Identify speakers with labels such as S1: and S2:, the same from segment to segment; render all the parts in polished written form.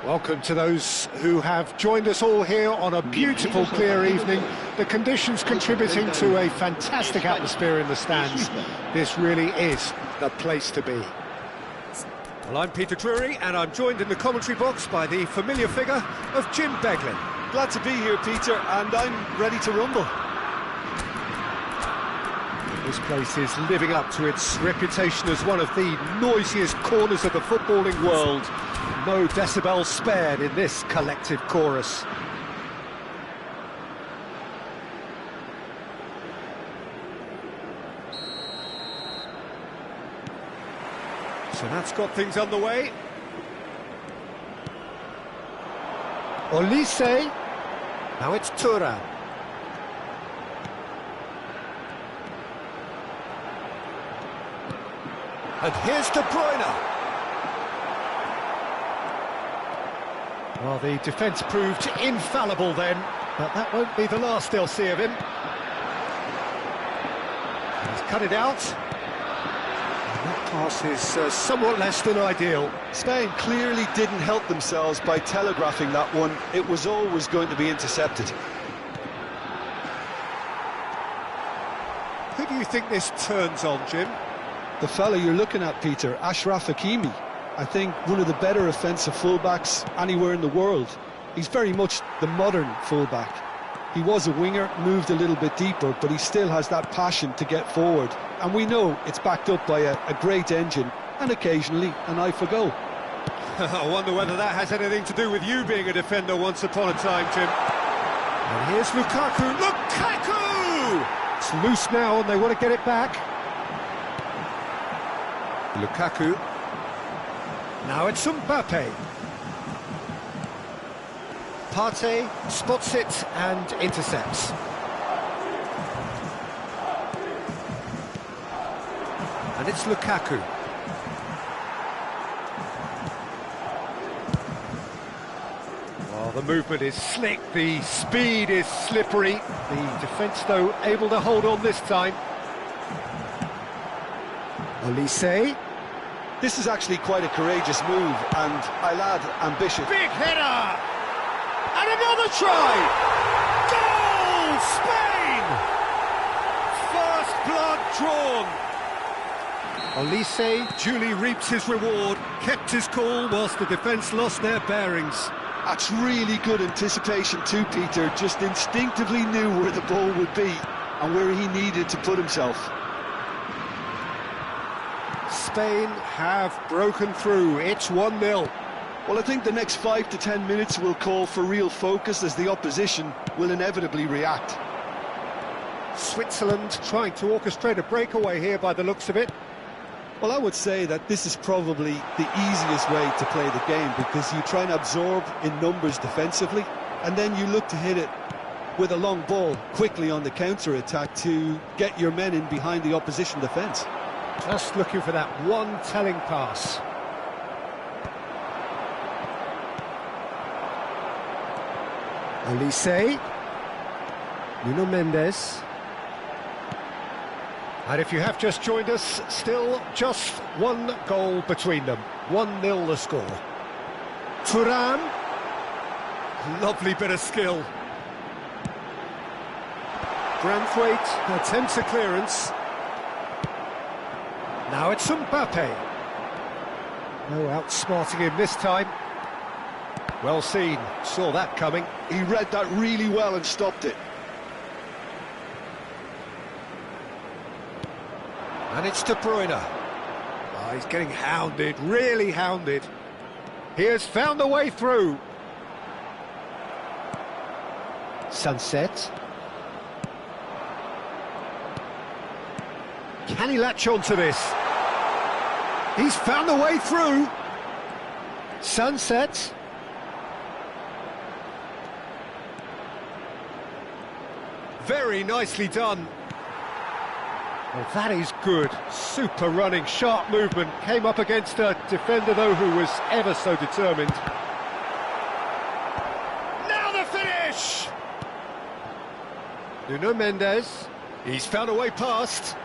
S1: Welcome to those who have joined us all here on a beautiful, clear evening. The conditions contributing to a fantastic atmosphere in the stands. This really is the place to be. Well, I'm Peter Drury, and I'm joined in the commentary box by the familiar figure of Jim Beglin.
S2: Glad to be here, Peter, and I'm ready to rumble.
S1: This place is living up to its reputation as one of the noisiest corners of the footballing world. No decibels spared in this collective chorus. So that's got things underway. Olise. Now it's Thuram. And here's De Bruyne. Well, the defence proved infallible then, but that won't be the last they'll see of him. He's cut it out. And that pass is somewhat less than ideal.
S2: Spain clearly didn't help themselves by telegraphing that one. It was always going to be intercepted.
S1: Who do you think this turns on, Jim?
S2: The fella you're looking at, Peter, Achraf Hakimi. I think one of the better offensive fullbacks anywhere in the world. He's very much the modern fullback. He was a winger, moved a little bit deeper, but he still has that passion to get forward. And we know it's backed up by a great engine, and occasionally an eye for goal.
S1: I wonder whether that has anything to do with you being a defender once upon a time, Jim. And here's Lukaku. Lukaku! It's loose now, and they want to get it back. Lukaku. Now it's Mbappe. Partey spots it and intercepts. And it's Lukaku. Well, the movement is slick, the speed is slippery. The defence, though, able to hold on this time. Olise.
S2: This is actually quite a courageous move, and I'll add ambitious.
S1: Big header! And another try! Goal! Spain! First blood drawn. Olise duly reaps his reward, kept his cool whilst the defence lost their bearings.
S2: That's really good anticipation too, Peter. Just instinctively knew where the ball would be and where he needed to put himself.
S1: Spain have broken through. It's 1-0.
S2: Well, I think the next 5 to 10 minutes will call for real focus as the opposition will inevitably react.
S1: Switzerland trying to orchestrate a breakaway here by the looks of it.
S2: Well, I would say that this is probably the easiest way to play the game, because you try and absorb in numbers defensively, and then you look to hit it with a long ball quickly on the counter-attack to get your men in behind the opposition defence.
S1: Just looking for that one telling pass. Olise. Nuno Mendes. And if you have just joined us, still just one goal between them. 1-0 the score. Thuram. Lovely bit of skill. Branthwaite attempts a clearance. Now it's Mbappe. No outsmarting him this time. Well seen, saw that coming.
S2: He read that really well and stopped it.
S1: And it's De Bruyne. Oh, he's getting hounded, really hounded. He has found a way through. Sunset. Can he latch on to this? He's found a way through. Sunset. Very nicely done. Well, that is good. Super running, sharp movement. Came up against a defender, though, who was ever so determined. Now the finish! Nuno Mendes. He's found a way past.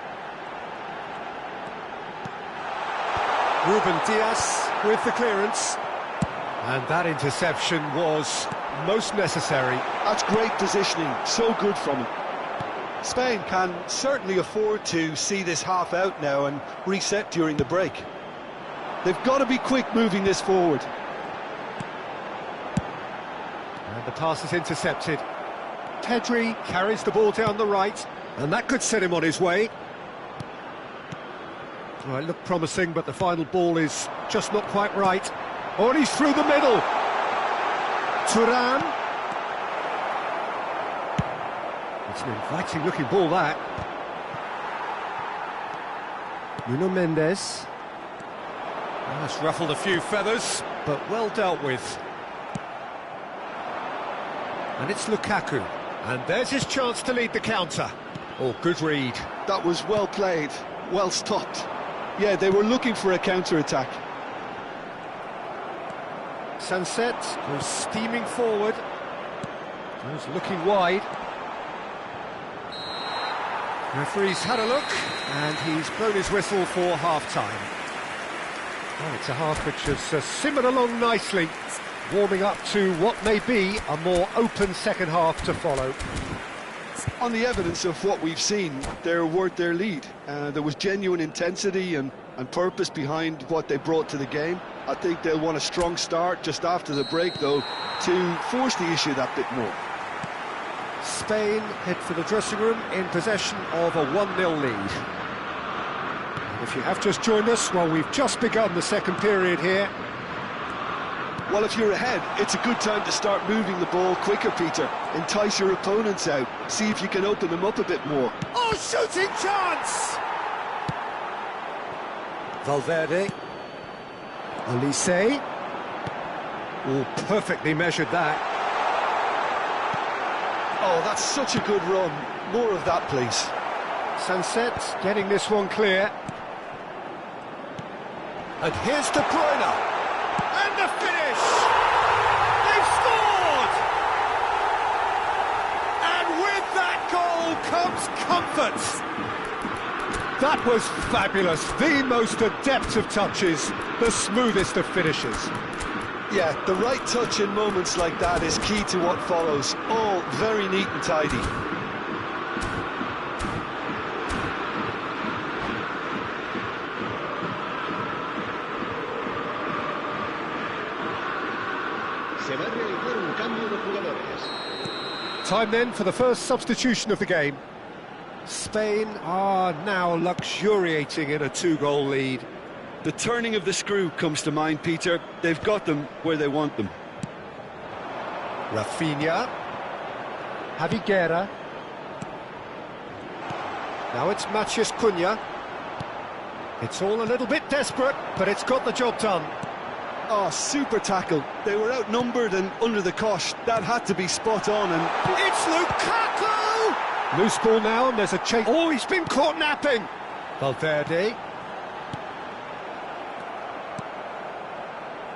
S1: Ruben Dias with the clearance. And that interception was most necessary.
S2: That's great positioning, so good from him. Spain can certainly afford to see this half out now and reset during the break. They've got to be quick moving this forward.
S1: And the pass is intercepted. Pedri carries the ball down the right, and that could set him on his way. Well, it looked promising, but the final ball is just not quite right. Oh, and he's through the middle. Thuram. It's an inviting-looking ball, that. Nuno Mendes. Well, that's ruffled a few feathers, but well dealt with. And it's Lukaku. And there's his chance to lead the counter. Oh, good read.
S2: That was well played, well stopped. Yeah, they were looking for a counter-attack.
S1: Sunset goes steaming forward. Goes looking wide. Referee's had a look, and he's blown his whistle for half-time. Oh, it's a half which has simmered along nicely, warming up to what may be a more open second half to follow.
S2: On the evidence of what we've seen, they're worth their lead. There was genuine intensity and purpose behind what they brought to the game. I think they'll want a strong start just after the break, though, to force the issue that bit more.
S1: Spain head for the dressing room in possession of a 1-0 lead. If you have just joined us, well, we've just begun the second period here.
S2: Well, if you're ahead, it's a good time to start moving the ball quicker, Peter. Entice your opponents out. See if you can open them up a bit more.
S1: Oh, shooting chance! Valverde. Olise. Oh, perfectly measured that.
S2: Oh, that's such a good run. More of that, please.
S1: Sunset getting this one clear. And here's De Bruyne. And the finish! They've scored! And with that goal comes comfort. That was fabulous. The most adept of touches, the smoothest of finishes.
S2: Yeah, the right touch in moments like that is key to what follows. All very neat and tidy.
S1: Time then for the first substitution of the game. Spain are now luxuriating in a 2-goal lead.
S2: The turning of the screw comes to mind, Peter. They've got them where they want them.
S1: Rafinha. Javi Guerra. Now it's Matheus Cunha. It's all a little bit desperate, but it's got the job done.
S2: Oh, super tackle. They were outnumbered and under the cosh. That had to be spot on, and
S1: it's Lukaku! Loose ball now, and there's a chase. Oh, he's been caught napping. Valverde.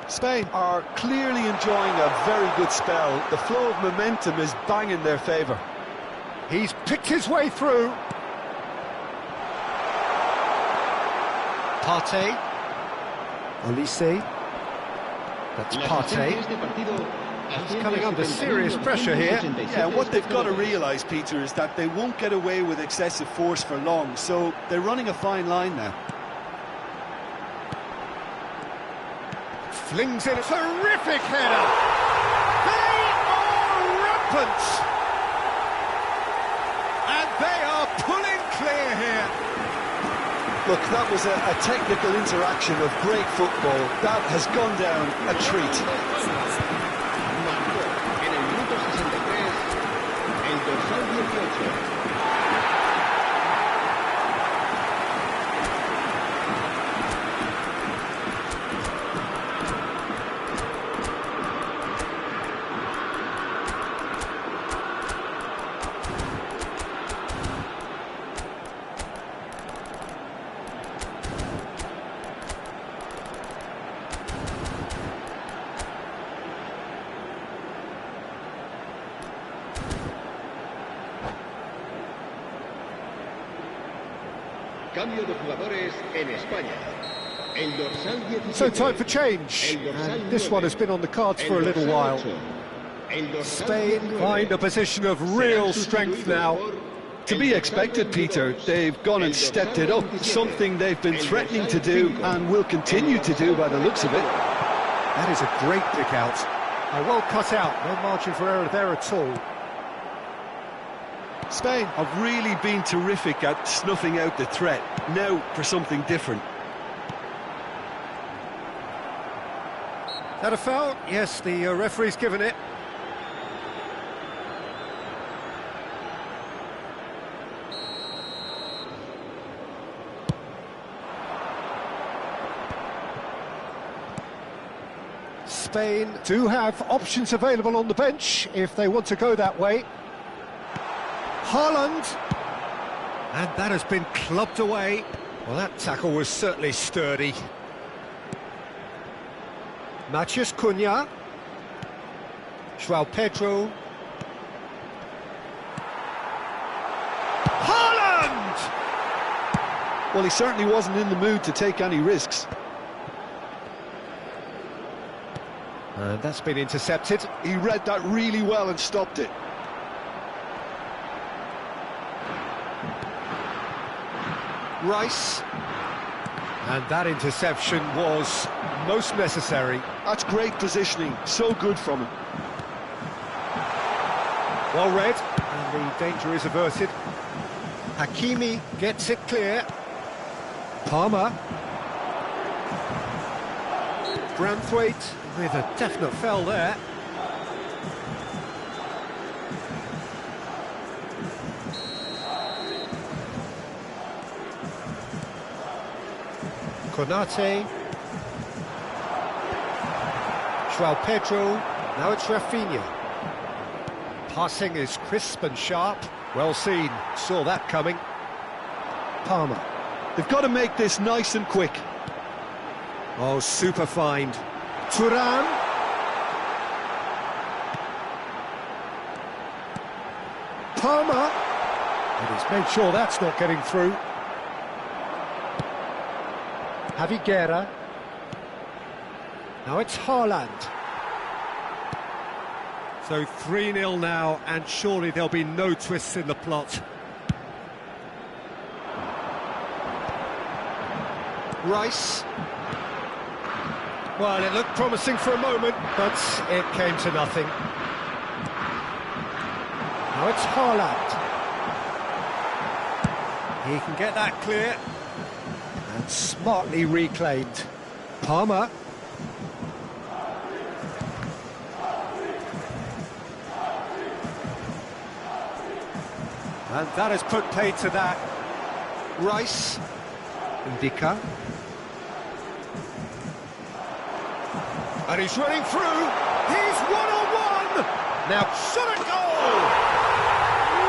S2: Spain are clearly enjoying a very good spell. The flow of momentum is bang in their favour.
S1: He's picked his way through. Partey. Olise. That's Partey. He's coming under serious pressure here.
S2: Yeah, what they've got to realise, Peter, is that they won't get away with excessive force for long, so they're running a fine line now.
S1: Flings in a terrific header. They are rampant. And they are pulling clear here.
S2: Look, that was a technical interaction of great football. That has gone down a treat.
S3: Cambio de jugadores en España.
S1: So time for change, and this one has been on the cards for a little while. Spain find a position of real strength now.
S2: To be expected, Peter. They've gone and stepped it up, something they've been threatening to do and will continue to do by the looks of it.
S1: That is a great pick out. Well cut out, no margin for error there at all.
S2: Spain have really been terrific at snuffing out the threat. Now for something different.
S1: That a foul? Yes, the referee's given it. Spain do have options available on the bench if they want to go that way. Haaland, and that has been clubbed away. Well, that tackle was certainly sturdy. Matheus Cunha, João Pedro, Haaland!
S2: Well, he certainly wasn't in the mood to take any risks.
S1: And that's been intercepted.
S2: He read that really well and stopped it.
S1: Rice. And that interception was most necessary.
S2: That's great positioning, so good from him.
S1: Well read, and the danger is averted. Hakimi gets it clear. Palmer. Branthwaite with a definite foul there. Konate. João Pedro. Now it's Rafinha. Passing is crisp and sharp. Well seen. Saw that coming. Palmer.
S2: They've got to make this nice and quick.
S1: Oh, super find. Thuram. Palmer. And he's made sure that's not getting through. Javi Guerra. Now it's Haaland. So 3-0 now, and surely there'll be no twists in the plot. Rice. Well, it looked promising for a moment, but it came to nothing. Now it's Haaland. He can get that clear. And smartly reclaimed. Palmer. And that has put paid to that. Rice. Ndika. And he's running through. He's one-on-one. Now, shot at goal.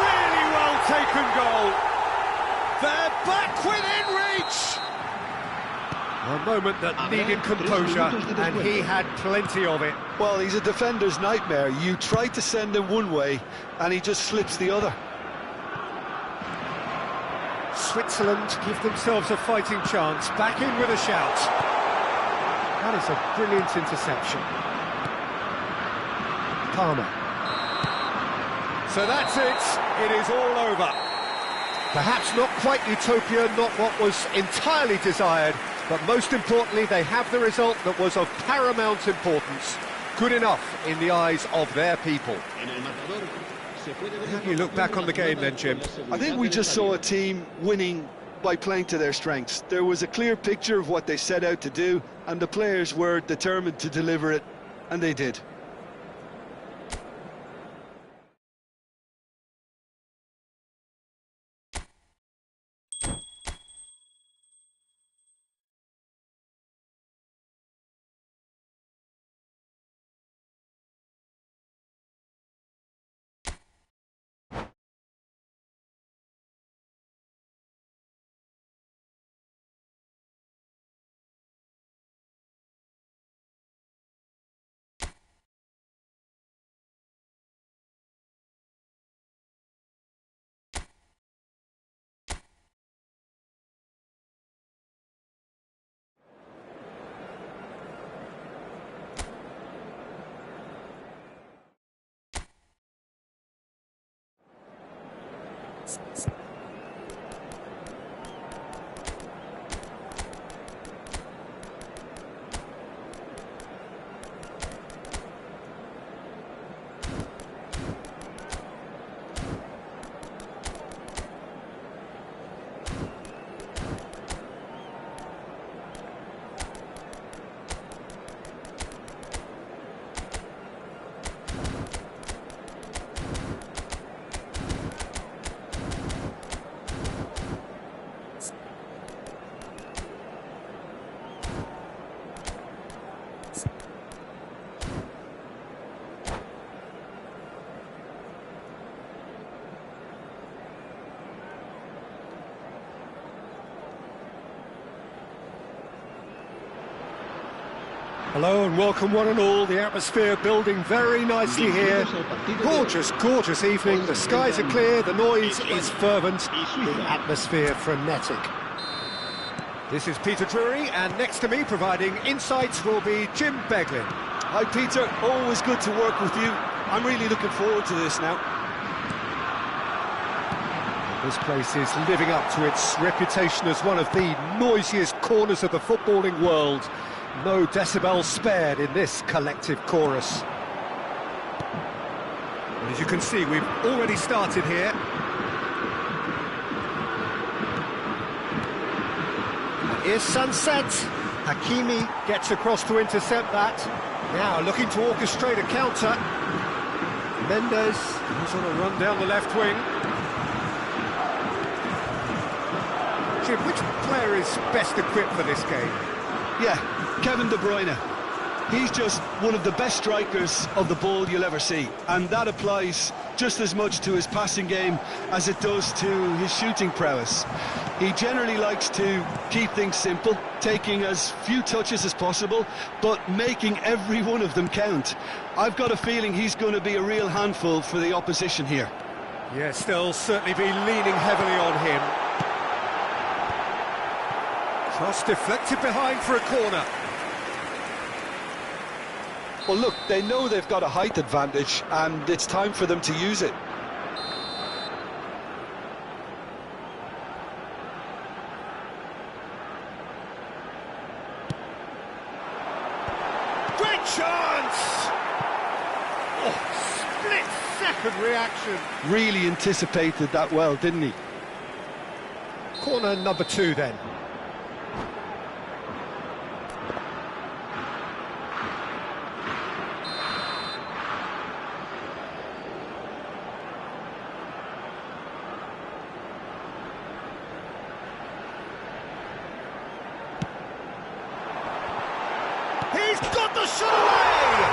S1: Really well taken goal. They're back within reach. A moment that needed composure, and he had plenty of it.
S2: Well, he's a defender's nightmare. You try to send him one way, and he just slips the other.
S1: Switzerland give themselves a fighting chance. Back in with a shout. That is a brilliant interception. Palmer. So that's it. It is all over. Perhaps not quite utopia, not what was entirely desired, but most importantly, they have the result that was of paramount importance. Good enough in the eyes of their people. How do you look back on the game then, Jim?
S2: I think we just saw a team winning by playing to their strengths. There was a clear picture of what they set out to do, and the players were determined to deliver it, and they did.
S1: Hello and welcome one and all. The atmosphere building very nicely here. Gorgeous, gorgeous evening. The skies are clear, the noise is fervent, the atmosphere frenetic. This is Peter Drury, and next to me providing insights will be Jim Beglin.
S2: Hi Peter, always good to work with you. I'm really looking forward to this now.
S1: This place is living up to its reputation as one of the noisiest corners of the footballing world. No decibels spared in this collective chorus. And as you can see, we've already started here. And here's Sunset. Hakimi gets across to intercept that. Now looking to orchestrate a counter. Mendes is on a run down the left wing. Jim, which player is best equipped for this game?
S2: Yeah, Kevin De Bruyne. He's just one of the best strikers of the ball you'll ever see, and that applies just as much to his passing game as it does to his shooting prowess. He generally likes to keep things simple, taking as few touches as possible, but making every one of them count. I've got a feeling he's going to be a real handful for the opposition here.
S1: Yes, they'll certainly be leaning heavily on him. Cross deflected behind for a corner.
S2: Well, look, they know they've got a height advantage, and it's time for them to use it.
S1: Great chance! Oh, split-second reaction.
S2: Really anticipated that well, didn't he?
S1: Corner number 2 then. He's got the shot away!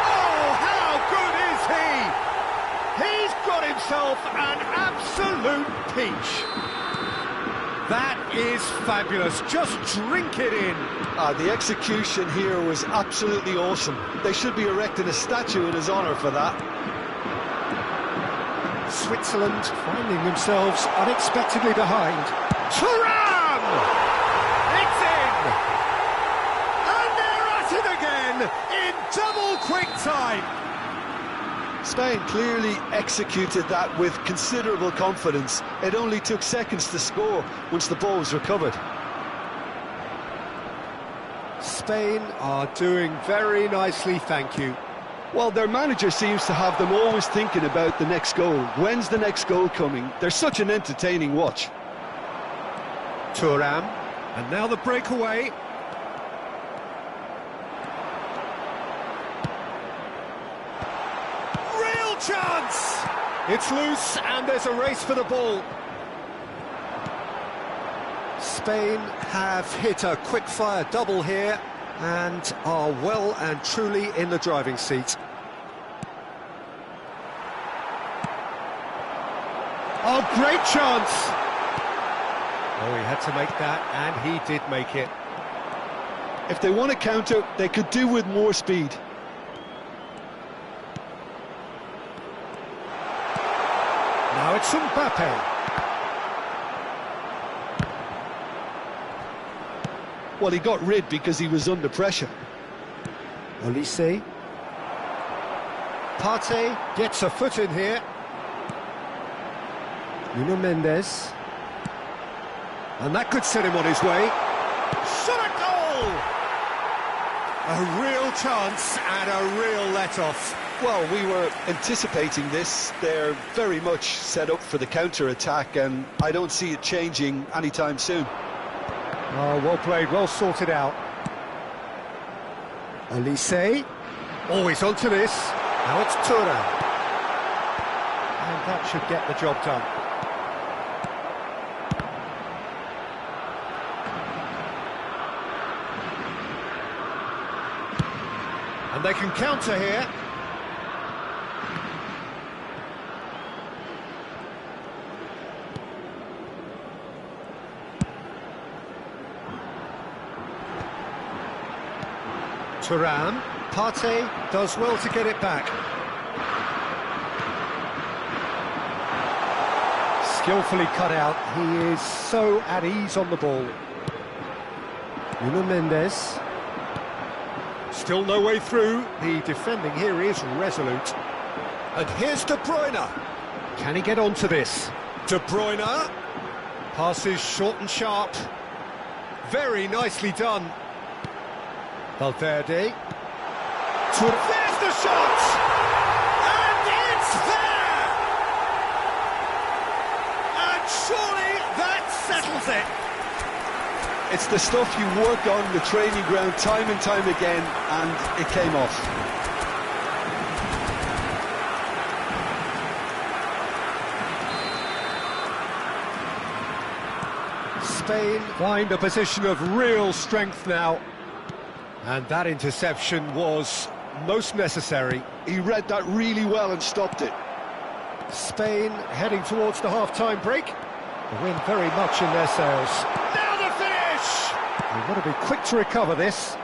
S1: Oh, how good is he? He's got himself an absolute peach. That is fabulous. Just drink it in.
S2: The execution here was absolutely awesome. They should be erecting a statue in his honour for that.
S1: Switzerland finding themselves unexpectedly behind. Thuram! It's in! And they're at it again in double quick time.
S2: Spain clearly executed that with considerable confidence. It only took seconds to score once the ball was recovered.
S1: Spain are doing very nicely, thank you.
S2: Well, their manager seems to have them always thinking about the next goal. When's the next goal coming? They're such an entertaining watch.
S1: Thuram, and now the breakaway. Real chance! It's loose, and there's a race for the ball. Spain have hit a quick-fire double here and are well and truly in the driving seat. Oh, great chance! Oh, he had to make that, and he did make it.
S2: If they want to counter, they could do with more speed.
S1: Now it's Mbappe.
S2: Well, he got rid because he was under pressure.
S1: Olise. Partey gets a foot in here. Nuno Mendes. And that could set him on his way. Shot a goal! A real chance and a real let-off.
S2: Well, we were anticipating this. They're very much set up for the counter-attack, and I don't see it changing anytime soon.
S1: Oh, well played, well sorted out. Olise. Always onto this. Now it's Thuram. And that should get the job done. And they can counter here. Thuram. Partey does well to get it back. Skillfully cut out. He is so at ease on the ball. Nuno Mendes. Still no way through. The defending here is resolute. And here's De Bruyne. Can he get onto this? De Bruyne. Passes short and sharp. Very nicely done. Valverde. There's the shot! And it's there! And surely that settles it.
S2: It's the stuff you work on the training ground time and time again, and it came off.
S1: Spain find a position of real strength now. And that interception was most necessary.
S2: He read that really well and stopped it.
S1: Spain heading towards the half-time break. The wind very much in their sails. Now the finish! They've got to be quick to recover this.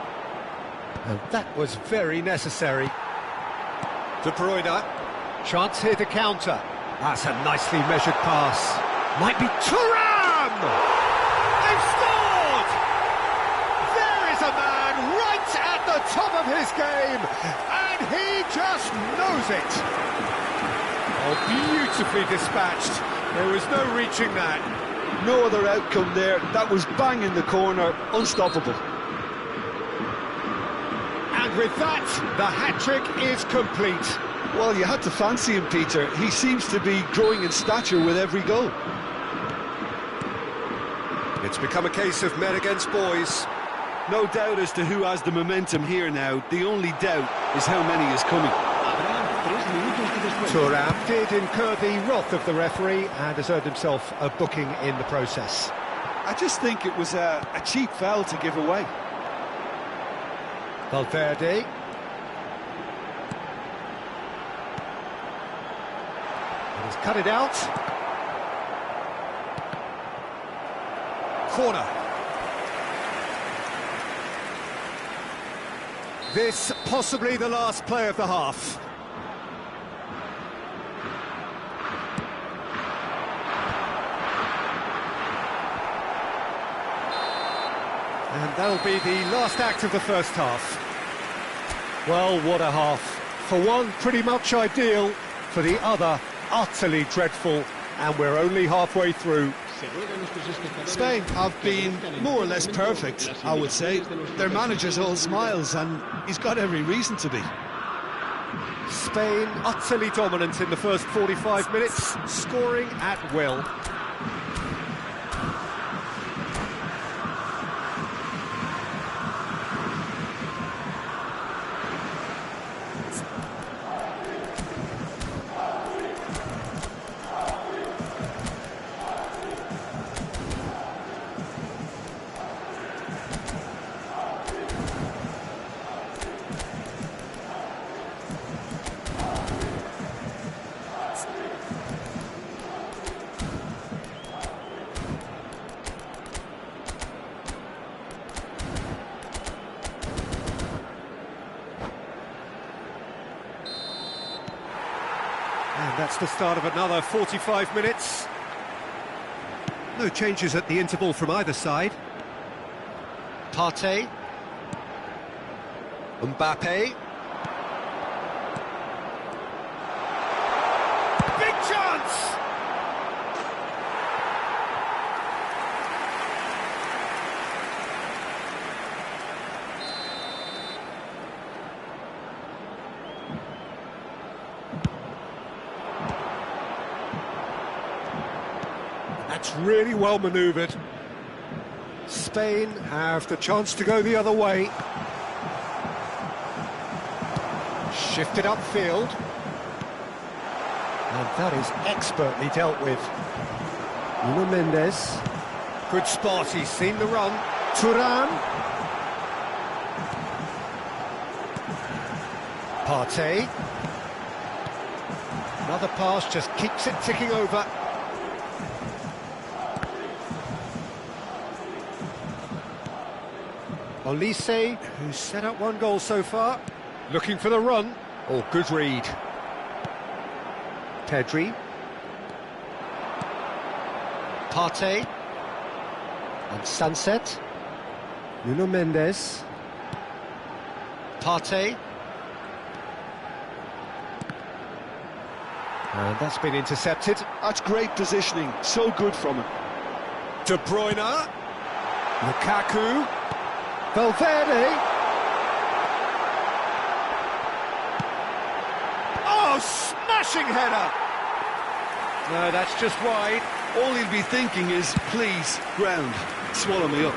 S1: And that was very necessary. De Bruyne. Chance here to counter. That's a nicely measured pass. Might be Thuram! They've scored! There is a man right at the top of his game, and he just knows it. Oh, beautifully dispatched. There was no reaching that.
S2: No other outcome there. That was bang in the corner, unstoppable.
S1: And with that, the hat-trick is complete.
S2: Well, you had to fancy him, Peter. He seems to be growing in stature with every goal.
S1: It's become a case of men against boys.
S2: No doubt as to who has the momentum here now. The only doubt is how many is coming.
S1: Thuram did incur the wrath of the referee and has earned himself a booking in the process.
S2: I just think it was a cheap foul to give away.
S1: Valverde. And he's cut it out. Corner. This possibly the last play of the half. And that'll be the last act of the first half. Well, what a half. For one, pretty much ideal. For the other, utterly dreadful. And we're only halfway through.
S2: Spain have been more or less perfect, I would say. Their manager's all smiles, and he's got every reason to be.
S1: Spain utterly dominant in the first 45 minutes, scoring at will. And that's the start of another 45 minutes. No changes at the interval from either side. Partey. Mbappe. Big chance! That's really well manoeuvred. Spain have the chance to go the other way. Shifted upfield. And that is expertly dealt with. Nuno Mendes. Good spot, he's seen the run. Thuram. Partey. Another pass, just keeps it ticking over. Olise, who's set up one goal so far. Looking for the run. Oh, good read. Pedri. Partey. And Sunset. Nuno Mendes. Partey. And that's been intercepted.
S2: That's great positioning, so good from him.
S1: De Bruyne. Lukaku. Valverde. Oh, smashing header! No, that's just wide.
S2: All he'll be thinking is, please, ground, swallow me up.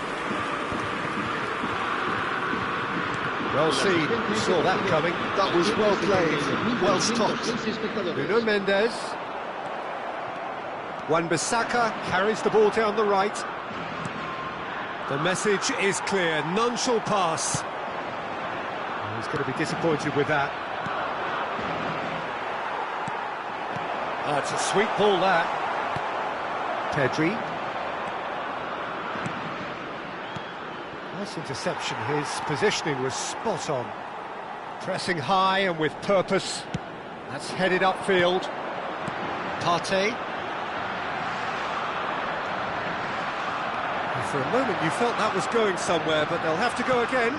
S1: Well seen, you saw that coming.
S2: That was well played, well stopped.
S1: Nuno Mendes. Wan-Bissaka carries the ball down the right. The message is clear, none shall pass. Oh, he's going to be disappointed with that. Oh, it's a sweet ball, that. Pedri. Nice interception, his positioning was spot on. Pressing high and with purpose. That's headed upfield. Partey. For a moment you felt that was going somewhere, but they'll have to go again.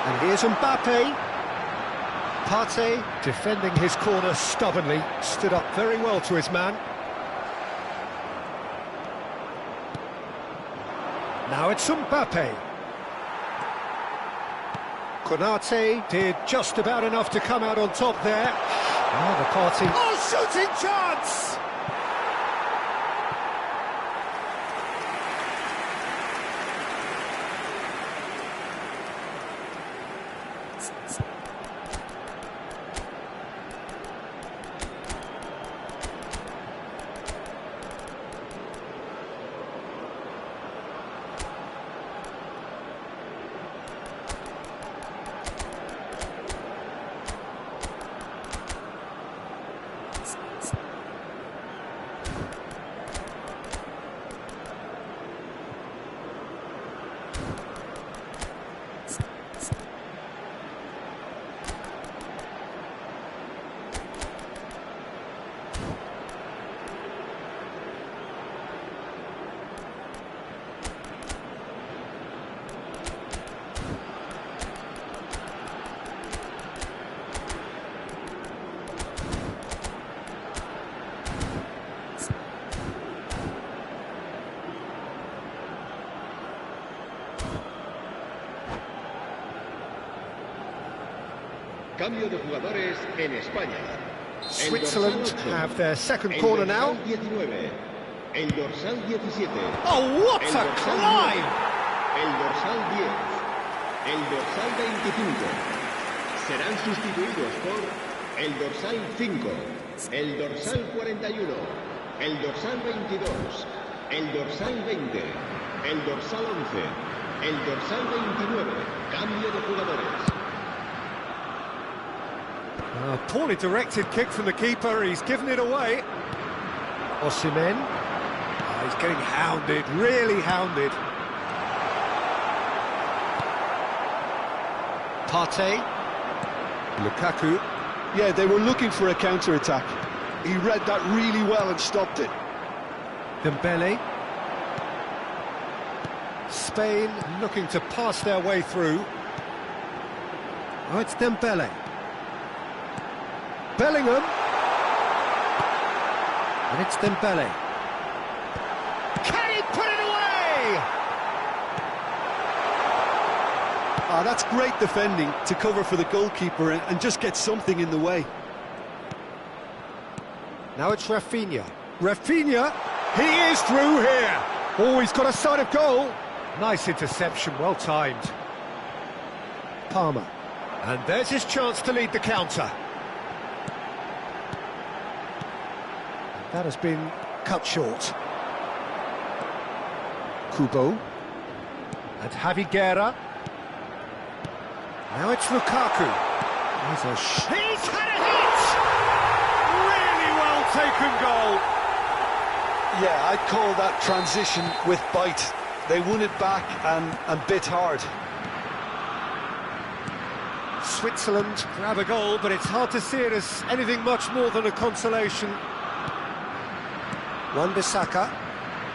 S1: And here's Mbappe. Partey, defending his corner stubbornly, stood up very well to his man. Now it's Mbappe. Konate did just about enough to come out on top there. Now the party... Oh, shooting chance!
S3: Cambio de jugadores en España.
S1: Switzerland have their second corner now.
S3: 19, el dorsal 17.
S1: Oh, what a climb!
S3: El dorsal 10. El dorsal 25. Serán sustituidos por el dorsal 5. El dorsal 41. El dorsal 22. El dorsal 20. El dorsal 11. El dorsal 29. Cambio de jugadores.
S1: Poorly directed kick from the keeper, he's given it away. Osimhen. Oh, he's getting hounded, really hounded. Partey. Lukaku.
S2: Yeah, they were looking for a counter-attack. He read that really well and stopped it.
S1: Dembele. Spain looking to pass their way through. Oh, it's Dembele. Bellingham. And it's Dembele. Can he put it away?
S2: Ah, that's great defending to cover for the goalkeeper and just get something in the way.
S1: Now it's Rafinha. Rafinha, he is through here. Oh, he's got a sight of goal. Nice interception, well timed. Palmer. And there's his chance to lead the counter. That has been cut short. Kubo. And Javi Guerra. Now it's Lukaku. He's had a hit! Really well taken goal.
S2: Yeah, I'd call that transition with bite. They won it back and bit hard.
S1: Switzerland grab a goal, but it's hard to see it as anything much more than a consolation. Wan-Bissaka.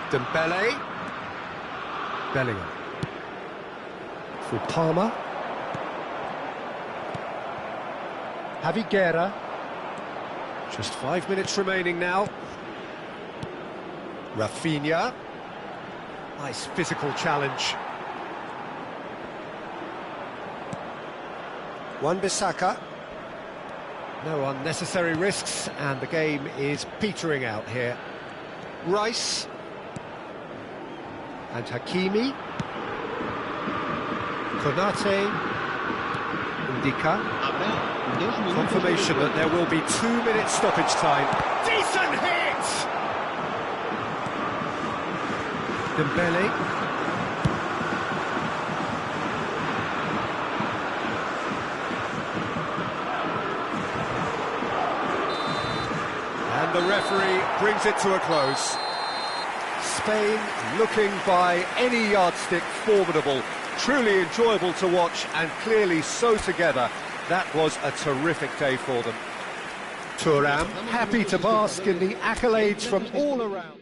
S1: Dembele. Bellingham. For Palmer. Javi Guerra. Just 5 minutes remaining now. Rafinha. Nice physical challenge. Wan-Bissaka. No unnecessary risks, and the game is petering out here. Rice. And Hakimi. Konate. Ndika. Confirmation that there will be 2 minutes stoppage time. Decent hit! Dembele. And the referee brings it to a close. Spain looking by any yardstick formidable. Truly enjoyable to watch and clearly so together. That was a terrific day for them. Thuram happy to bask in the accolades from all around.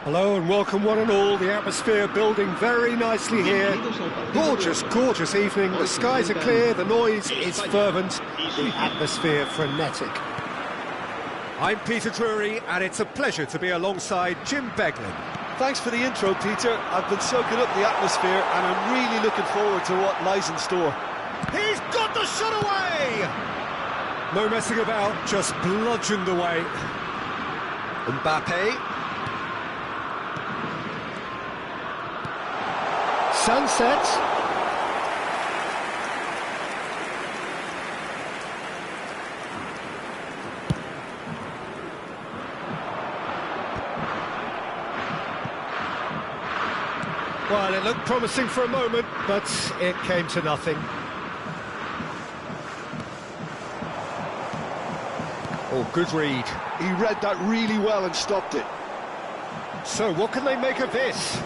S1: Hello and welcome one and all. The atmosphere building very nicely here. Gorgeous, gorgeous evening. The skies are clear, the noise is fervent, the atmosphere frenetic. I'm Peter Drury and it's a pleasure to be alongside Jim Beglin.
S2: Thanks for the intro, Peter. I've been soaking up the atmosphere and I'm really looking forward to what lies in store.
S1: He's got the shot away! No messing about, just bludgeoned away. Mbappe. Sunset. Well, it looked promising for a moment, but it came to nothing. Oh, good read.
S2: He read that really well and stopped it.
S1: So, what can they make of this?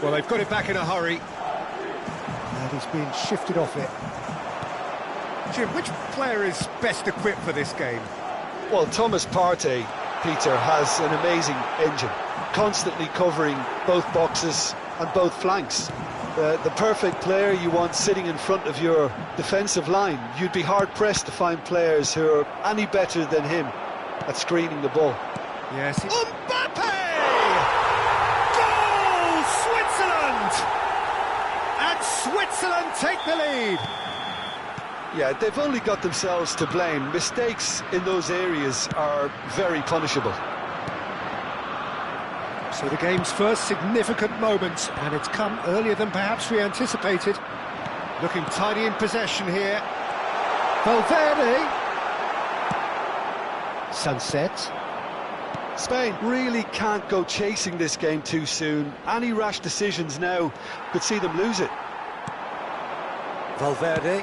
S1: Well, they've got it back in a hurry. And he's been shifted off it. Jim, which player is best equipped for this game?
S2: Well, Thomas Partey, Peter, has an amazing engine, constantly covering both boxes and both flanks. The perfect player you want sitting in front of your defensive line. You'd be hard-pressed to find players who are any better than him at screening the ball.
S1: Yes. Mbappe! Goal! Switzerland! And Switzerland take the lead.
S2: Yeah, they've only got themselves to blame. Mistakes in those areas are very punishable.
S1: So the game's first significant moment, and it's come earlier than perhaps we anticipated. Looking tidy in possession here. Valverde. Sunset.
S2: Spain really can't go chasing this game too soon. Any rash decisions now could see them lose it.
S1: Valverde.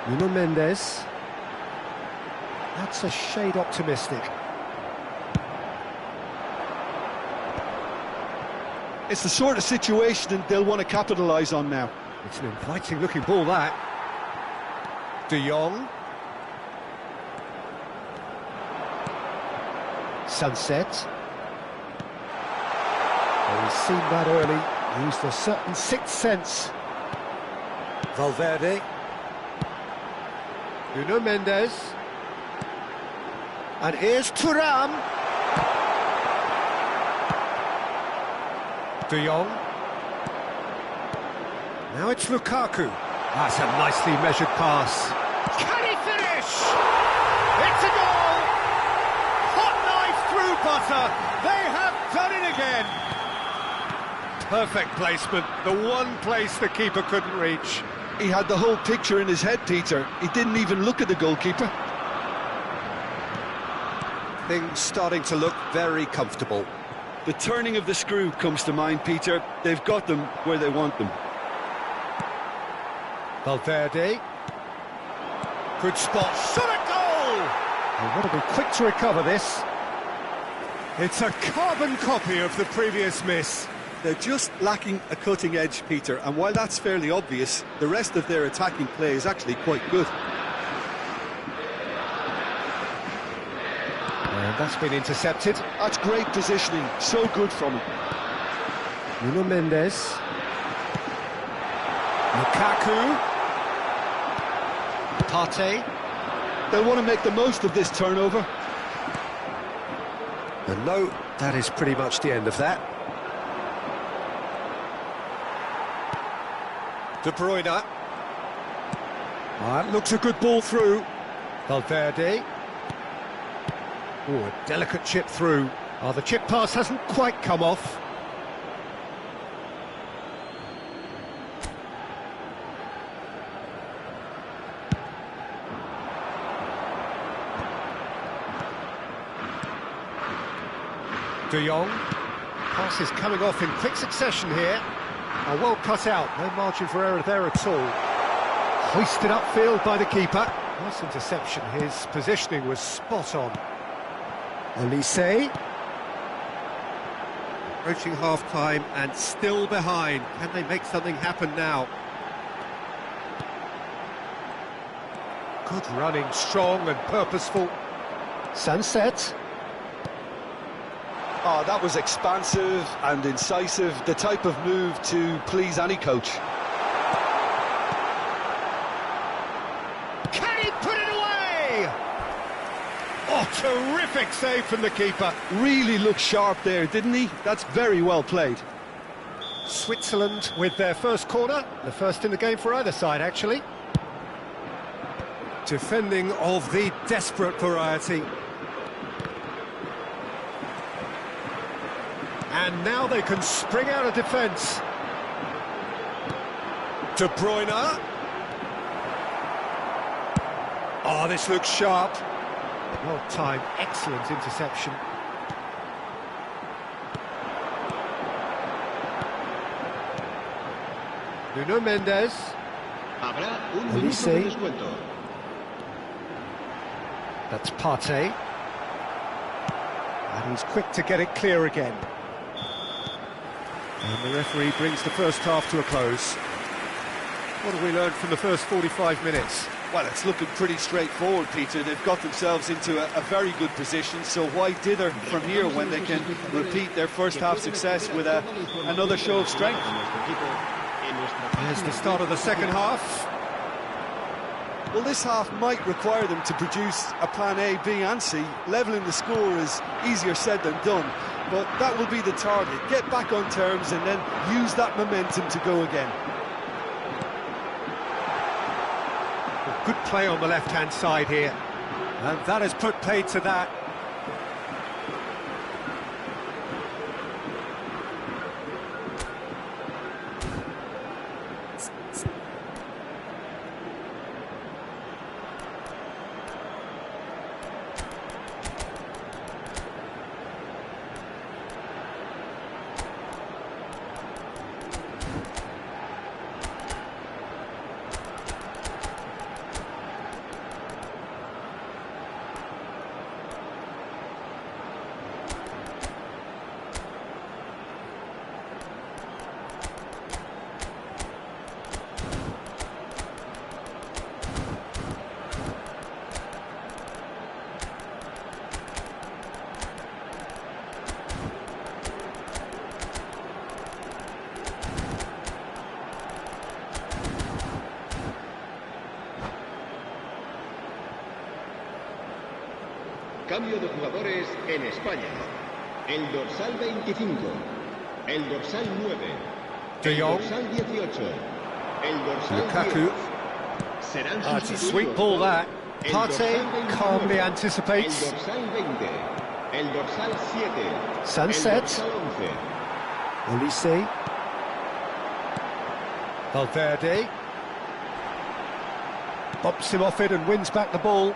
S1: Nuno Mendes. That's a shade optimistic.
S2: It's the sort of situation they'll want to capitalise on now.
S1: It's an inviting looking ball, that. De Jong. Sunset. Oh, he's seen that early, used a certain sixth sense. Valverde. Nuno Mendes. And here's Thuram. De Jong. Now it's Lukaku. That's a nicely measured pass. Can he finish? It's a goal! Hot knife through butter. They have done it again. Perfect placement. The one place the keeper couldn't reach.
S2: He had the whole picture in his head, Peter. He didn't even look at the goalkeeper.
S1: Things starting to look very comfortable.
S2: The turning of the screw comes to mind, Peter. They've got them where they want them.
S1: Valverde. Good spot. Shot a goal! They want to be quick to recover this. It's a carbon copy of the previous miss.
S2: They're just lacking a cutting edge, Peter, and while that's fairly obvious, the rest of their attacking play is actually quite good.
S1: And that's been intercepted.
S2: That's great positioning, so good from him.
S1: Nuno Mendes. Lukaku. Partey.
S2: They'll want to make the most of this turnover.
S1: And no, that is pretty much the end of that. De Bruyne. That looks a good ball through. Valverde. Oh, a delicate chip through. Oh, the chip pass hasn't quite come off. De Jong. Pass is coming off in quick succession here. Oh, well cut out, no margin for error there at all. Hoisted upfield by the keeper. Nice interception, his positioning was spot on. Olise. Approaching half-time and still behind. Can they make something happen now? Good running, strong and purposeful. Sunset.
S2: Oh, that was expansive and incisive, the type of move to please any coach.
S1: Can he put it away? Oh, terrific save from the keeper.
S2: Really looked sharp there, didn't he? That's very well played.
S1: Switzerland with their first corner, the first in the game for either side, actually. Defending of the desperate variety. And now they can spring out of defence. De Bruyne. Oh, this looks sharp. Well timed, excellent interception. Nuno Mendes.
S3: Habrá un minuto de descuento.
S1: That's Partey. And he's quick to get it clear again. And the referee brings the first half to a close. What have we learned from the first 45 minutes?
S2: Well, it's looking pretty straightforward, Peter. They've got themselves into a very good position, so why dither from here when they can repeat their first half success with another show of strength?
S1: Here's the start of the second half.
S2: Well, this half might require them to produce a plan A, B and C. Levelling the score is easier said than done, but that will be the target. Get back on terms and then use that momentum to go again.
S1: Good play on the left-hand side here, and that has put paid to that.
S3: Cambio de jugadores en España. El dorsal 25, el dorsal 9,
S1: De
S3: el
S1: Jong.
S3: dorsal 18, el dorsal
S1: Lukaku.
S3: 10. Serán
S1: That's a
S3: sustituidos
S1: sweet ball,
S3: por
S1: that.
S3: el
S1: Partey
S3: dorsal 29,
S1: calmly
S3: el
S1: anticipates.
S3: dorsal 20, el dorsal 7,
S1: Sunset.
S3: el dorsal 11.
S1: Olise. Valverde. Bumps him off it and wins back the ball.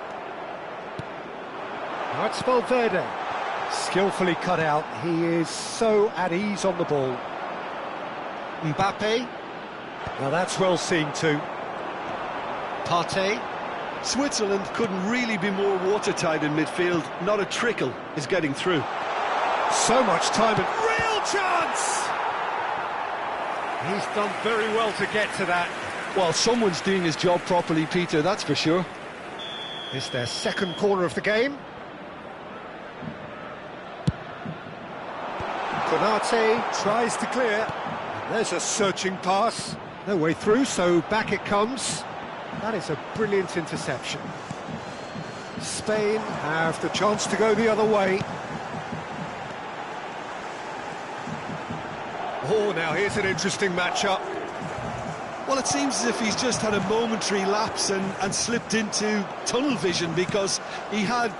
S1: Now it's Valverde. Skillfully cut out. He is so at ease on the ball. Mbappe. Now that's well seen too. Partey.
S2: Switzerland couldn't really be more watertight in midfield. Not a trickle is getting through.
S1: So much time and real chance! He's done very well to get to that.
S2: Well, someone's doing his job properly, Peter, that's for sure.
S1: It's their second corner of the game. Konate tries to clear. There's a searching pass. No way through, so back it comes. That is a brilliant interception. Spain have the chance to go the other way. Oh, now here's an interesting matchup.
S2: Well, it seems as if he's just had a momentary lapse and slipped into tunnel vision because he had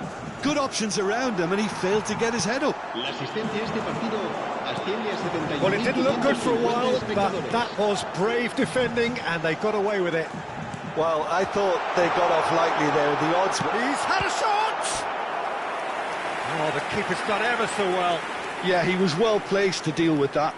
S2: good options around him and he failed to get his head up.
S3: La asistencia a este partido asciende a 71.500.
S1: Well, it didn't look good for a while, but
S3: espectadores.
S1: that was brave defending and they got away with it.
S2: Well, I thought they got off lightly there. The odds were...
S1: He's had a shot! Oh, the keeper's done ever so well.
S2: Yeah, he was well placed to deal with that.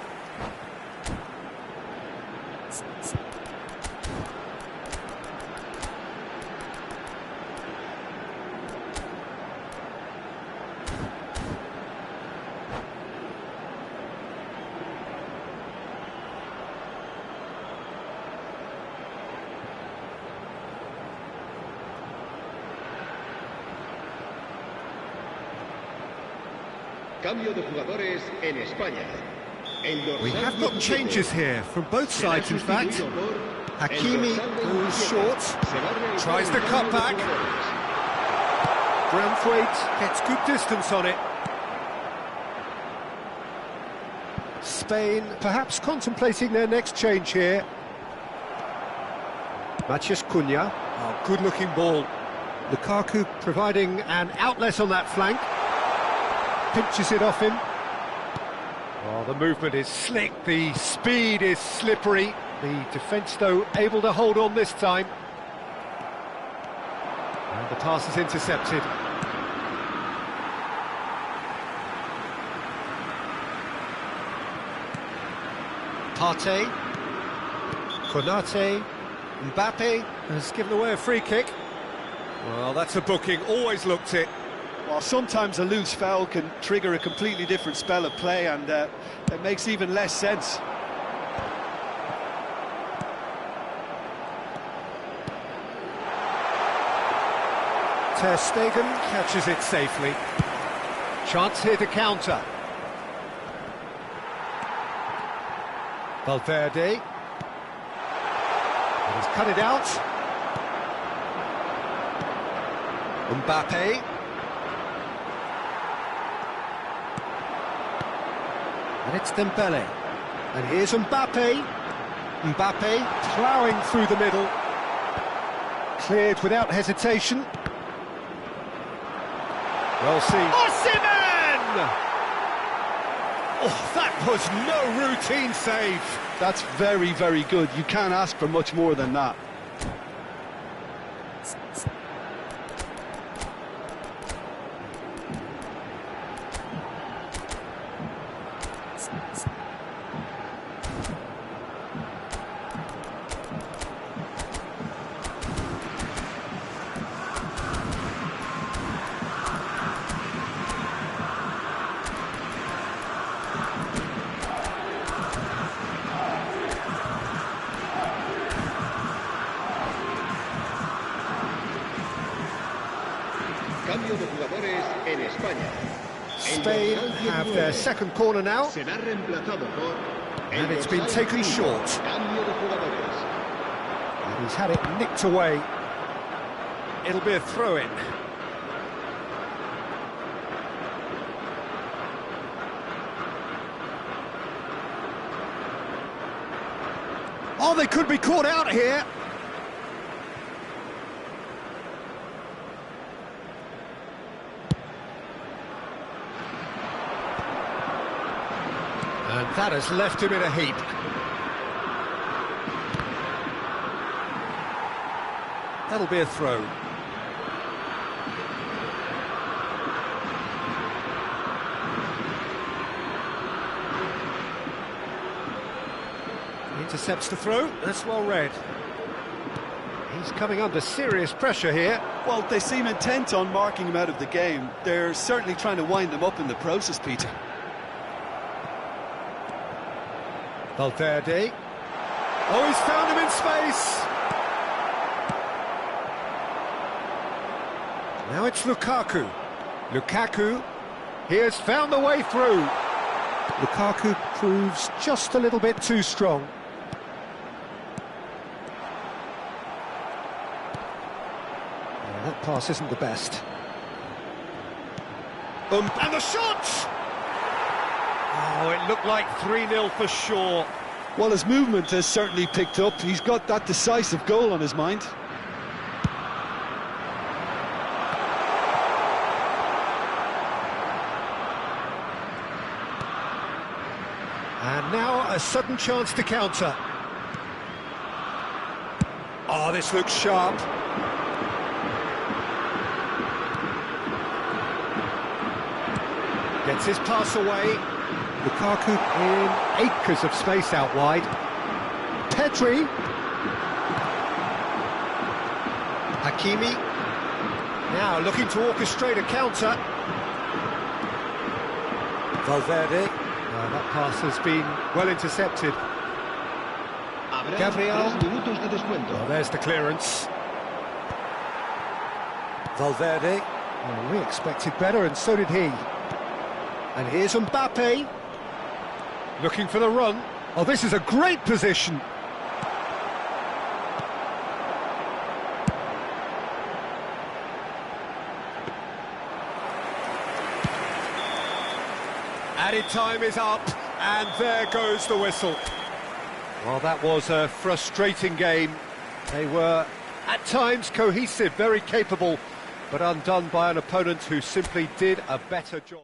S3: Cambio de jugadores en España. El dorsal
S1: We have got
S3: 17
S1: changes here from both
S3: será
S1: sides, in fact.
S3: sustituido por el
S1: Hakimi
S3: dorsal
S1: goes
S3: 27.
S1: short,
S3: Se va a realizar
S1: tries
S3: el
S1: to
S3: cambio
S1: cut
S3: de
S1: back.
S3: jugadores.
S1: Branthwaite gets good distance on it. Spain perhaps contemplating their next change here. Matheus Cunha. Oh, good-looking ball. Lukaku providing an outlet on that flank. Pinches it off him. Oh, the movement is slick, the speed is slippery. The defence, though, able to hold on this time. And the pass is intercepted. Partey. Konate. Mbappe has given away a free kick. Well, that's a booking, always looked it.
S2: Well, sometimes a loose foul can trigger a completely different spell of play, and it makes even less sense.
S1: Ter Stegen catches it safely. Chance here to counter. Valverde. And he's cut it out. Mbappe. And it's Dembele. And here's Mbappe. Mbappe ploughing through the middle. Cleared without hesitation. Well seen. Osimhen! Oh, that was no routine save.
S2: That's very, very good. You can't ask for much more than that.
S3: Cambio de jugadores en España.
S1: Spain have their second corner now.
S3: Será reemplazado por
S1: And it's been taken short.
S3: Cambio de jugadores.
S1: And he's had it nicked away. It'll be a throw-in. Oh, they could be caught out here. And that has left him in a heap. That'll be a throw. Intercepts the throw. That's well read. He's coming under serious pressure here.
S2: Well, they seem intent on marking him out of the game. They're certainly trying to wind him up in the process, Peter.
S1: Valverde. Oh, he's found him in space. Now it's Lukaku. Lukaku, he has found the way through. Lukaku proves just a little bit too strong. Yeah, that pass isn't the best. And the shot! Oh, it looked like 3-0 for sure.
S2: Well, his movement has certainly picked up. He's got that decisive goal on his mind.
S1: And now a sudden chance to counter. Oh, this looks sharp. Gets his pass away. Lukaku in acres of space out wide. Pedri. Hakimi. Now looking to orchestrate a counter. Valverde. That pass has been well intercepted. Gabriel. Oh, there's the clearance. Valverde. Oh, we expected better, and so did he. And here's Mbappe. Looking for the run. Oh, this is a great position. Added time is up, and there goes the whistle. Well, that was a frustrating game. They were, at times, cohesive, very capable, but undone by an opponent who simply did a better job.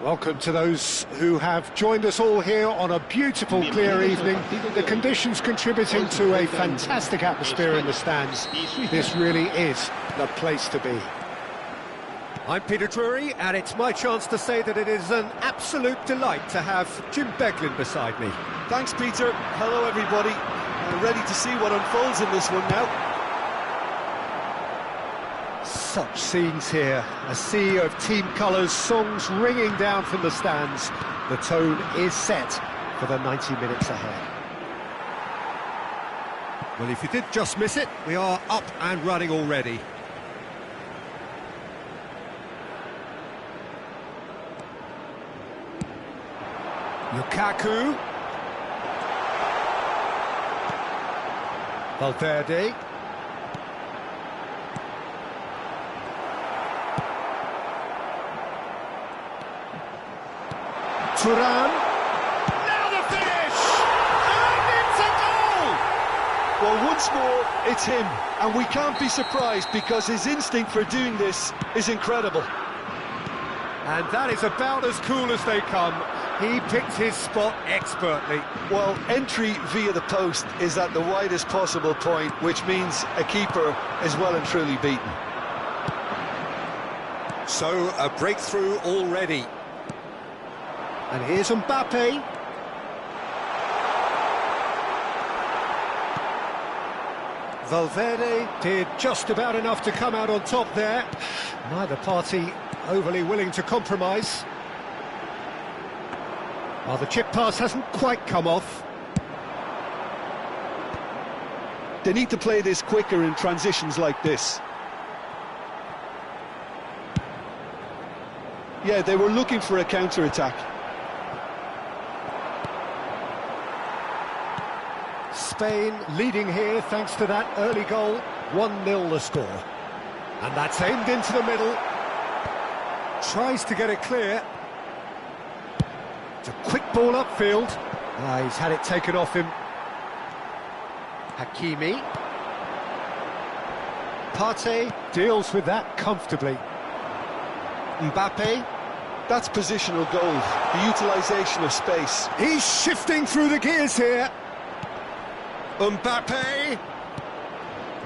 S1: Welcome to those who have joined us all here on a beautiful, clear evening. The conditions contributing to a fantastic atmosphere in the stands. This really is the place to be.
S4: I'm Peter Drury, and it's my chance to say that it is an absolute delight to have Jim Beglin beside me.
S2: Thanks, Peter. Hello, everybody. I'm ready to see what unfolds in this one now.
S1: Such scenes here, a sea of team colours, songs ringing down from the stands. The tone is set for the 90 minutes ahead.
S4: Well, if you did just miss it, we are up and running already. Lukaku. Valverde. Thuram. Now the finish! And it's a goal!
S2: Well, once more, it's him. And we can't be surprised because his instinct for doing this is incredible.
S4: And that is about as cool as they come. He picked his spot expertly.
S2: Well, entry via the post is at the widest possible point, which means a keeper is well and truly beaten.
S4: So, a breakthrough already.
S1: And here's Mbappe. Valverde did just about enough to come out on top there. Neither party overly willing to compromise. Well, the chip pass hasn't quite come off.
S2: They need to play this quicker in transitions like this. Yeah, they were looking for a counter-attack.
S1: Spain leading here thanks to that early goal. 1-0 the score.
S4: And that's aimed into the middle. Tries to get it clear.
S1: It's a quick ball upfield. He's had it taken off him. Hakimi. Partey deals with that comfortably. Mbappe.
S2: That's positional goal, the utilisation of space.
S4: He's shifting through the gears here. Mbappe.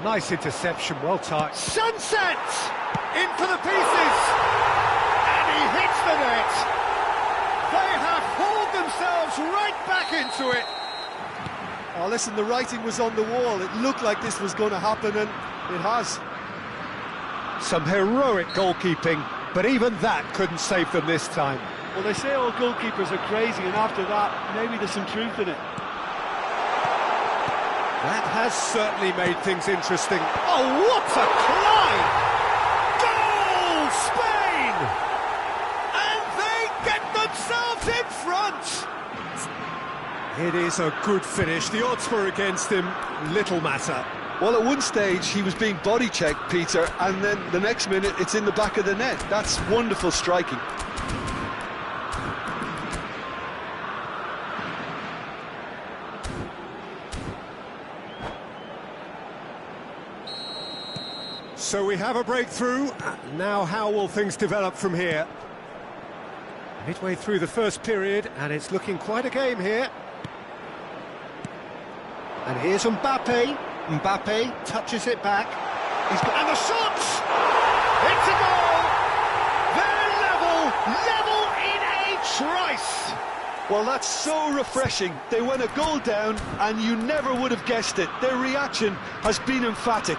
S1: Nice interception, well timed.
S4: Sunset! In for the pieces! And he hits the net! They have hauled themselves right back into it!
S2: Oh, listen, the writing was on the wall. It looked like this was going to happen, and it has.
S1: Some heroic goalkeeping, but even that couldn't save them this time.
S2: Well, they say all goalkeepers are crazy, and after that, maybe there's some truth in it.
S4: That has certainly made things interesting. Oh, what a climb! Goal, Spain! And they get themselves in front! It is a good finish. The odds were against him. Little matter.
S2: Well, at one stage, he was being body-checked, Peter, and then the next minute, it's in the back of the net. That's wonderful striking.
S4: So we have a breakthrough. Now how will things develop from here? Midway through the first period, and it's looking quite a game here.
S1: And here's Mbappe. Mbappe touches it back.
S4: And the shot! It's a goal! They're level in a trice!
S2: Well, that's so refreshing. They went a goal down, and you never would have guessed it. Their reaction has been emphatic.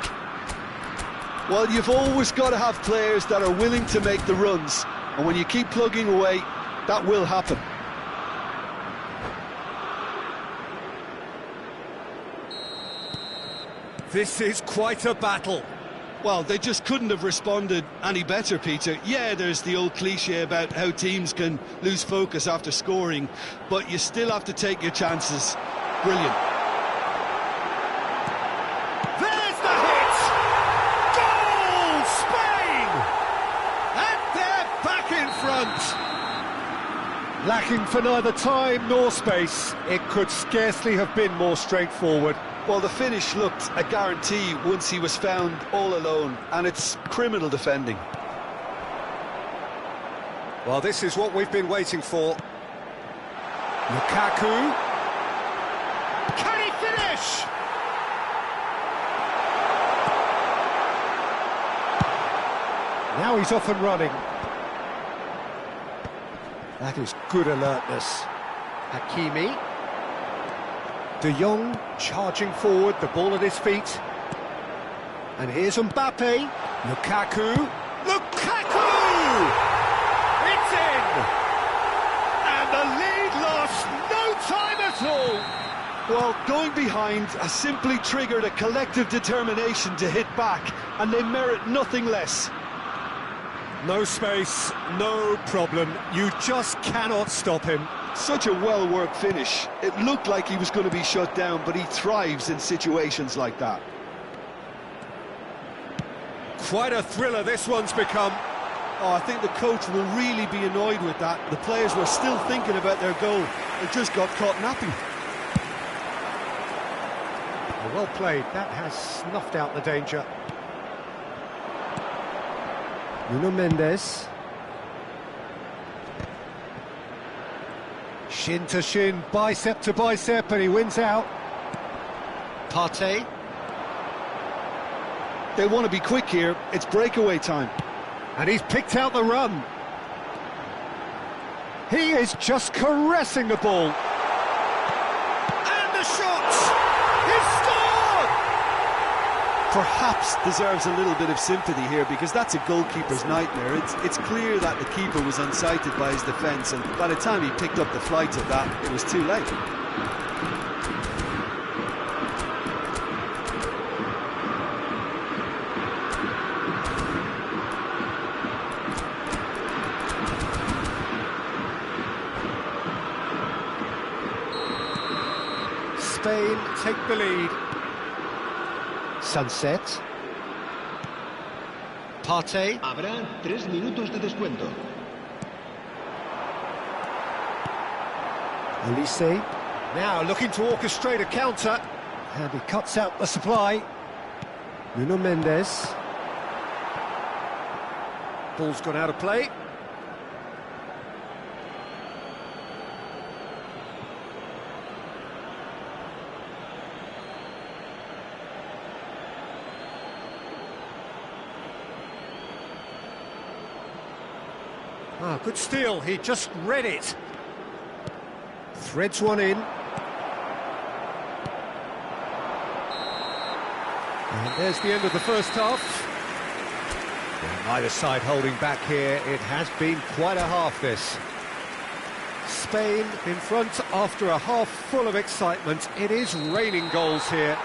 S2: Well, you've always got to have players that are willing to make the runs, and when you keep plugging away, that will happen.
S4: This is quite a battle.
S2: Well, they just couldn't have responded any better, Peter. Yeah, there's the old cliche about how teams can lose focus after scoring, but you still have to take your chances. Brilliant.
S4: There's the hit! Goal, Spain! And they're back in front.
S1: Lacking for neither time nor space, it could scarcely have been more straightforward.
S2: Well, the finish looked a guarantee once he was found all alone, and it's criminal defending.
S4: Well, this is what we've been waiting for. Lukaku. Can he finish?
S1: Now he's off and running. That is good alertness. Hakimi. De Jong charging forward, the ball at his feet. And here's Mbappe.
S4: Lukaku. Lukaku! It's in! And the lead lost no time at all.
S2: Well, going behind has simply triggered a collective determination to hit back, and they merit nothing less.
S4: No space, no problem. You just cannot stop him.
S2: Such a well-worked finish. It looked like he was going to be shut down, but he thrives in situations like that.
S4: Quite a thriller this one's become.
S2: Oh, I think the coach will really be annoyed with that. The players were still thinking about their goal. They just got caught napping.
S1: Well played, that has snuffed out the danger. Nuno Mendes. Shin to shin, bicep to bicep, and he wins out. Partey.
S2: They want to be quick here. It's breakaway time.
S1: And he's picked out the run. He is just caressing the ball.
S4: And the shot! He's scored!
S2: Perhaps deserves a little bit of sympathy here, because that's a goalkeeper's nightmare. It's clear that the keeper was unsighted by his defence, and by the time he picked up the flight of that, it was too late.
S1: Spain take the lead. Sunset. Partey.
S3: Habrá 3 minutos de descuento.
S1: Olise. Now looking to orchestrate a counter. And he cuts out the supply. Nuno Mendes. Ball's gone out of play. Ah, good steal, he just read it. Threads one in. And there's the end of the first half. Well, neither side holding back here. It has been quite a half, this. Spain in front after a half full of excitement. It is raining goals here.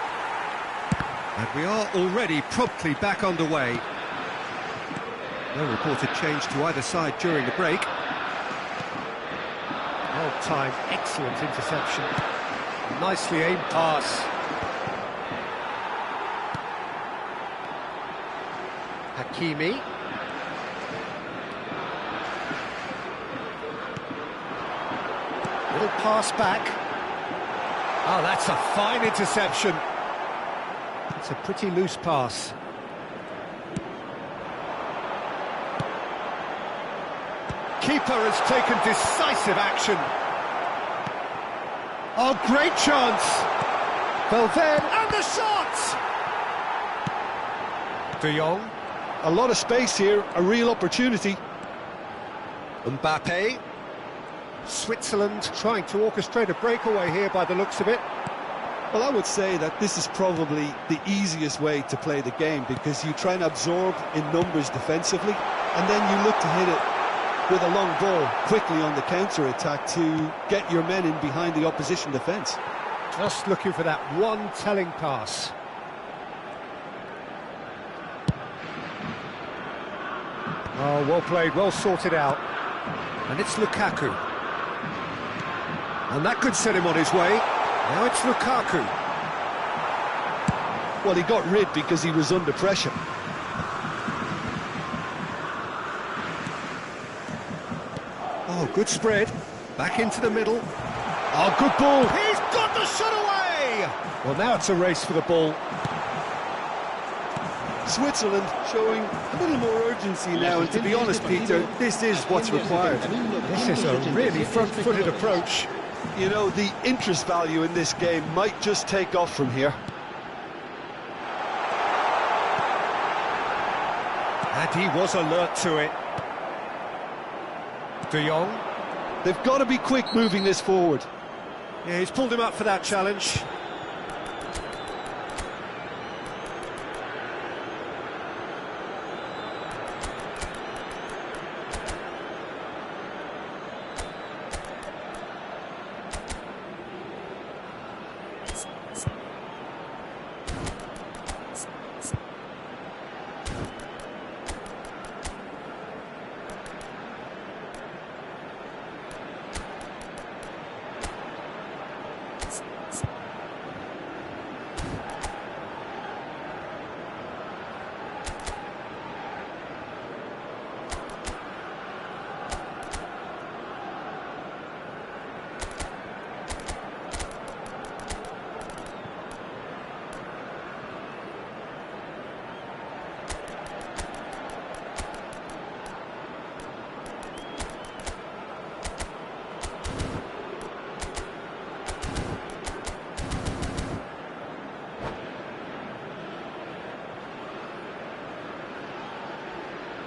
S1: And we are already promptly back underway. No reported change to either side during the break. Well-timed, excellent interception. Nicely aimed pass. Hakimi. Little pass back. Oh, that's a fine interception. It's a pretty loose pass. Keeper has taken decisive action. Oh, great chance. Valverde, and the shot! De Jong.
S2: A lot of space here, a real opportunity.
S1: Mbappe. Switzerland trying to orchestrate a breakaway here by the looks of it.
S2: Well, I would say that this is probably the easiest way to play the game, because you try and absorb in numbers defensively, and then you look to hit it with a long ball quickly on the counter-attack to get your men in behind the opposition defence.
S1: Just looking for that one telling pass. Oh, well played, well sorted out. And it's Lukaku. And that could set him on his way. Now it's Lukaku.
S2: Well, he got rid because he was under pressure.
S1: Oh, good spread. Back into the middle. Oh, good ball.
S4: He's got the shot away!
S1: Well, now it's a race for the ball.
S2: Switzerland showing a little more urgency now, and to be honest, Peter, this is what's required.
S1: This is a really front-footed approach.
S2: You know, the interest value in this game might just take off from here.
S4: And he was alert to it. De Jong.
S2: They've got to be quick moving this forward.
S4: Yeah, he's pulled him up for that challenge.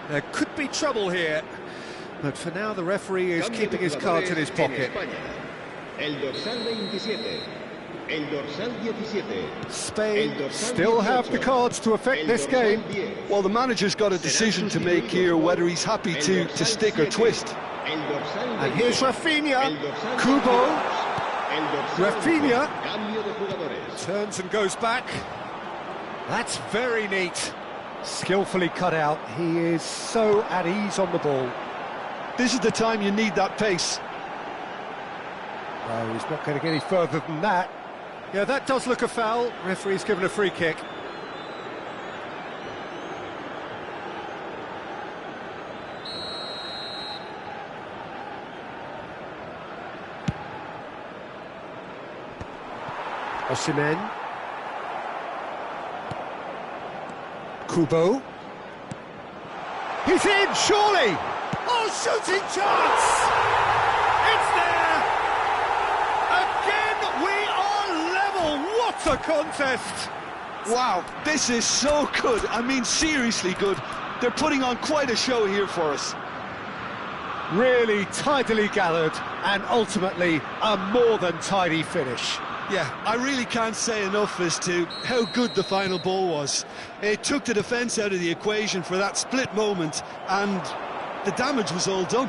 S4: There could be trouble here, but for now the referee is keeping his cards in his pocket.
S3: El dorsal 27, el dorsal 17.
S1: Spain still have the cards to affect this game.
S2: Well, the manager's got a decision to make here, whether he's happy to stick or twist.
S1: And here's Rafinha, Kubo, Rafinha
S4: Turns and goes back.
S1: That's very neat. Skillfully cut out. He is so at ease on the ball.
S2: This is the time you need that pace.
S1: Oh, he's not going to get any further than that.
S4: Yeah, that does look a foul. Referee's given a free kick.
S1: Osimhen. Kubo. He's in, surely!
S4: Oh, shooting chance! It's there! Again, we are level! What a contest!
S2: Wow, this is so good. I mean, seriously good. They're putting on quite a show here for us.
S1: Really tidily gathered, and ultimately a more than tidy finish.
S2: Yeah, I really can't say enough as to how good the final ball was. It took the defence out of the equation for that split moment, and the damage was all done.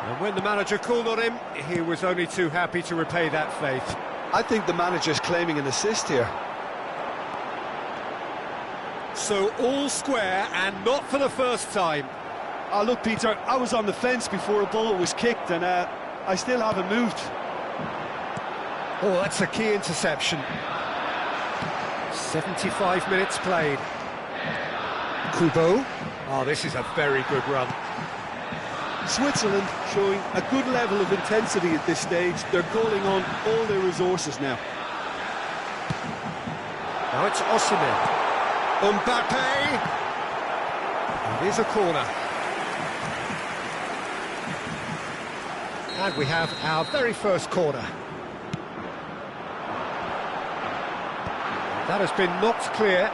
S4: And when the manager called on him, he was only too happy to repay that faith.
S2: I think the manager's claiming an assist here.
S4: So all square, and not for the first time.
S2: Look, Peter, I was on the fence before a ball was kicked, and I still haven't moved.
S1: Oh, that's a key interception.
S4: 75 minutes played.
S1: Kubo.
S4: Oh, this is a very good run.
S2: Switzerland showing a good level of intensity at this stage. They're calling on all their resources now.
S1: Now it's Osimhen.
S4: Mbappe. It is a corner.
S1: And we have our very first corner. That has been knocked clear.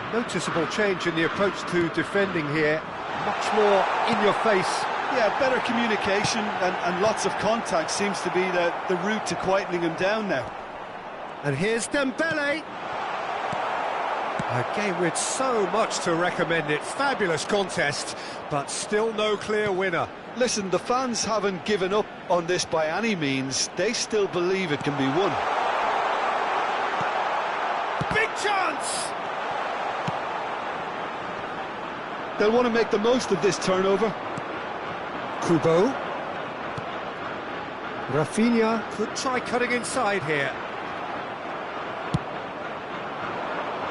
S1: A noticeable change in the approach to defending here. Much more in your face.
S2: Yeah, better communication and lots of contact seems to be the route to quietening him down now.
S1: And here's Dembele.
S4: A game with so much to recommend it. Fabulous contest, but still no clear winner.
S2: Listen, the fans haven't given up on this by any means. They still believe it can be won.
S4: Big chance!
S2: They'll want to make the most of this turnover.
S1: Kubo. Rafinha.
S4: Could try cutting inside here.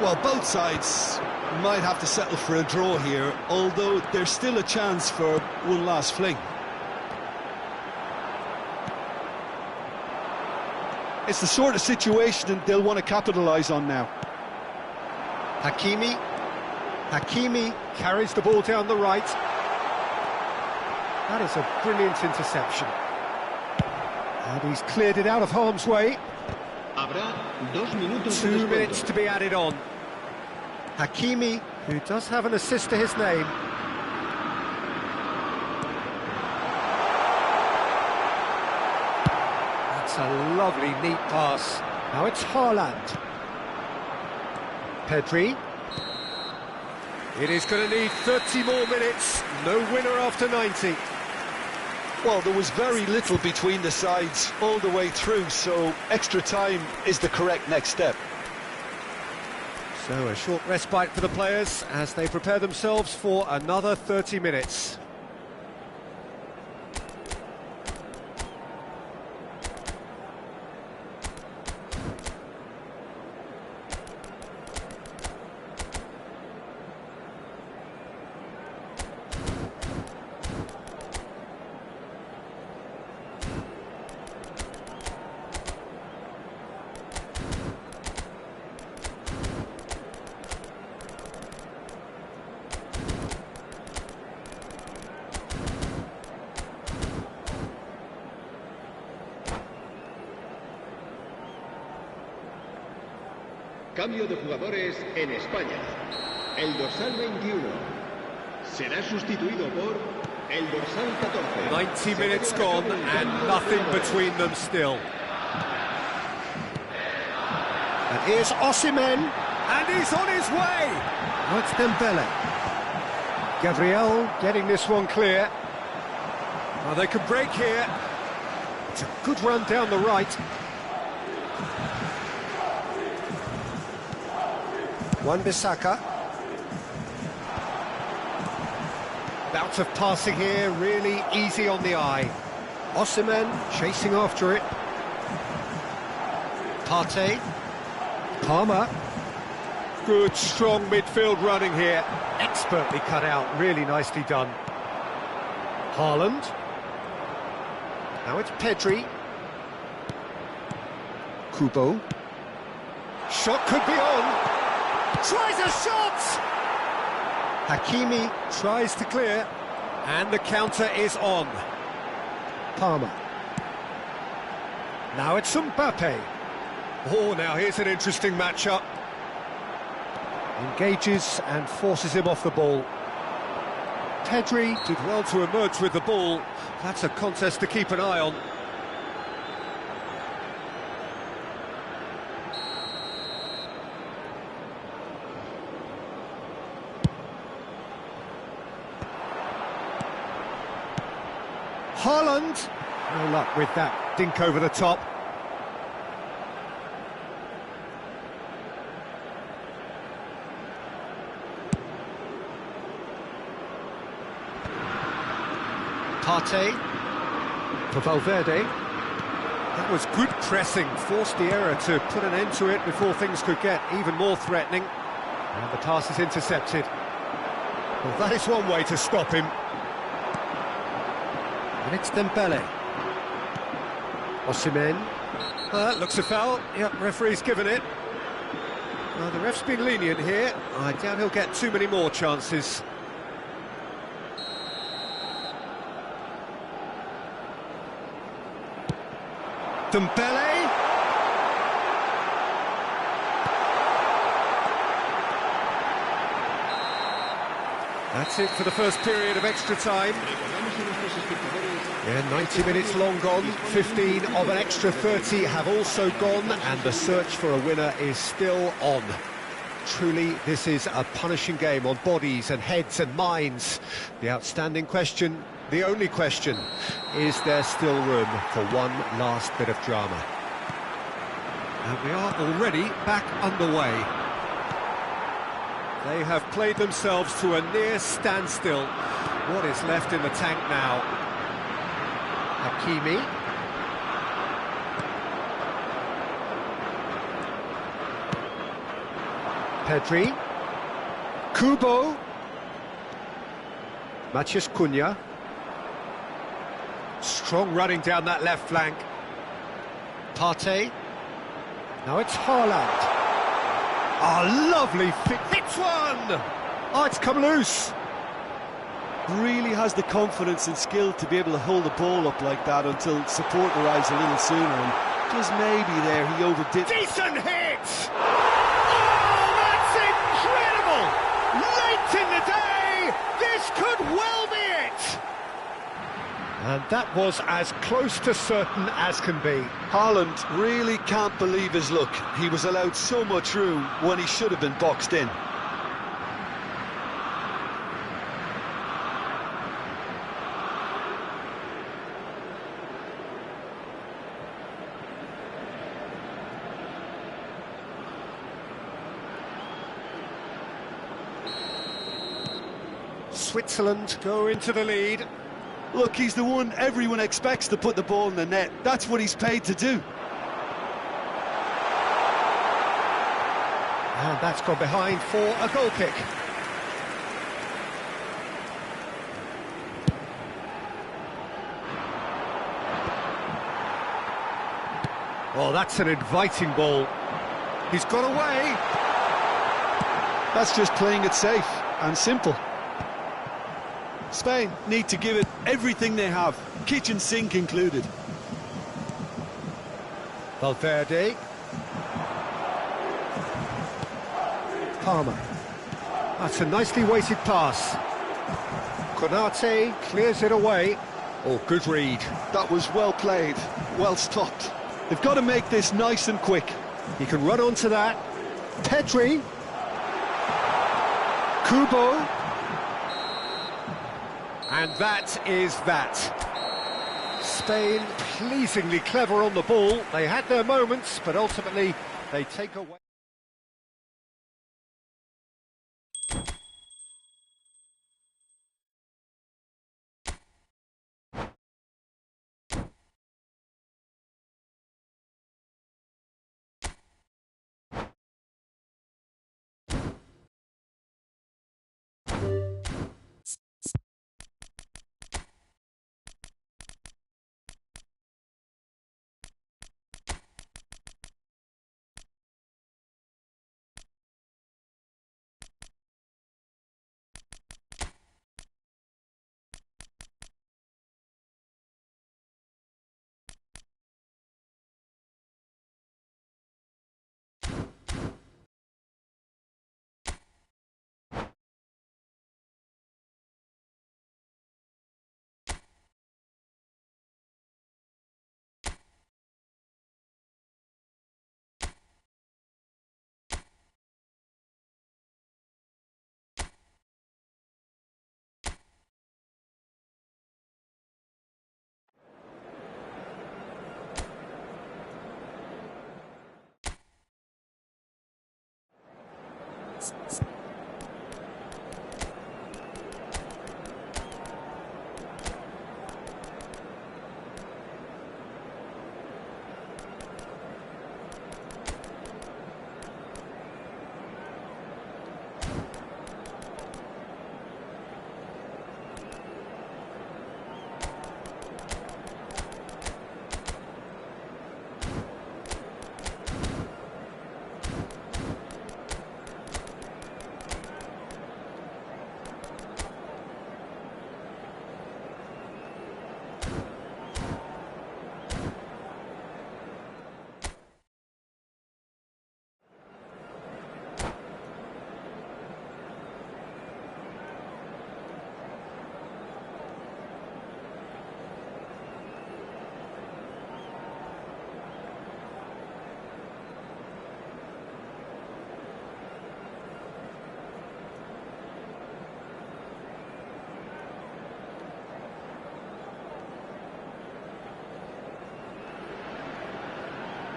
S2: Well, both sides might have to settle for a draw here, although there's still a chance for one last fling. It's the sort of situation they'll want to capitalise on now.
S1: Hakimi. Hakimi carries the ball down the right. That is a brilliant interception. And he's cleared it out of harm's way.
S3: Habrá 2 minutos de
S1: 2
S3: descuento.
S1: minutes to be added on. Hakimi, who does have an assist to his name. That's a lovely, neat pass. Now it's Haaland. Pedri. It is going to need 30 more minutes. No winner after 90.
S2: Well, there was very little between the sides all the way through, so extra time is the correct next step.
S1: So a short respite for the players as they prepare themselves for another 30 minutes.
S3: Cambio de jugadores en España. El dorsal 21 será sustituido por el dorsal 14.
S1: 90 minutes gone and nothing between them still. And here's Osimhen, and he's on his way. Now it's Dembele. Gabriel getting this one clear. Well, they could break here. It's a good run down the right. Wan-Bissaka. Bout of passing here, really easy on the eye. Osimhen chasing after it. Partey. Palmer. Good, strong midfield running here. Expertly cut out, really nicely done. Haaland. Now it's Pedri. Kubo. Shot could be on. Tries a shot! Hakimi tries to clear, and the counter is on. Palmer. Now it's Mbappe. Oh, now here's an interesting matchup. Engages and forces him off the ball. Pedri did well to emerge with the ball. That's a contest to keep an eye on. Haaland, no luck with that dink over the top. Partey for Valverde. That was good pressing, forced the error to put an end to it before things could get even more threatening. And the pass is intercepted. Well, that is one way to stop him. And it's Dembele. Osimhen. Looks a foul. Yep, referee's given it. Well, the ref's been lenient here. I doubt he'll get too many more chances. Dembele. That's it for the first period of extra time. Yeah, 90 minutes long gone, 15 of an extra 30 have also gone, and the search for a winner is still on. Truly, this is a punishing game on bodies and heads and minds. The outstanding question, the only question, is there still room for one last bit of drama? And we are already back underway. They have played themselves to a near standstill. What is left in the tank now? Hakimi. Pedri. Kubo. Matheus Cunha. Strong running down that left flank. Partey. Now it's Haaland.
S4: Oh, lovely fit. Hits one! Oh, it's come loose.
S2: Really has the confidence and skill to be able to hold the ball up like that until support arrives a little sooner, and just maybe there he overdid.
S4: Decent hit! Oh, that's incredible! Late in the day, this could well be it!
S1: And that was as close to certain as can be.
S2: Haaland really can't believe his luck. He was allowed so much room when he should have been boxed in.
S1: Switzerland go into the lead.
S2: Look, he's the one everyone expects to put the ball in the net. That's what he's paid to do.
S1: And that's gone behind for a goal kick. Oh, that's an inviting ball. He's got away.
S2: That's just playing it safe and simple. Spain need to give it everything they have, kitchen sink included.
S1: Valverde. Palmer. That's a nicely weighted pass. Konate clears it away. Oh, good read.
S2: That was well played, well stopped. They've got to make this nice and quick.
S1: He can run onto that. Pedri. Kubo. And that is that. Spain pleasingly clever on the ball. They had their moments, but ultimately they take away.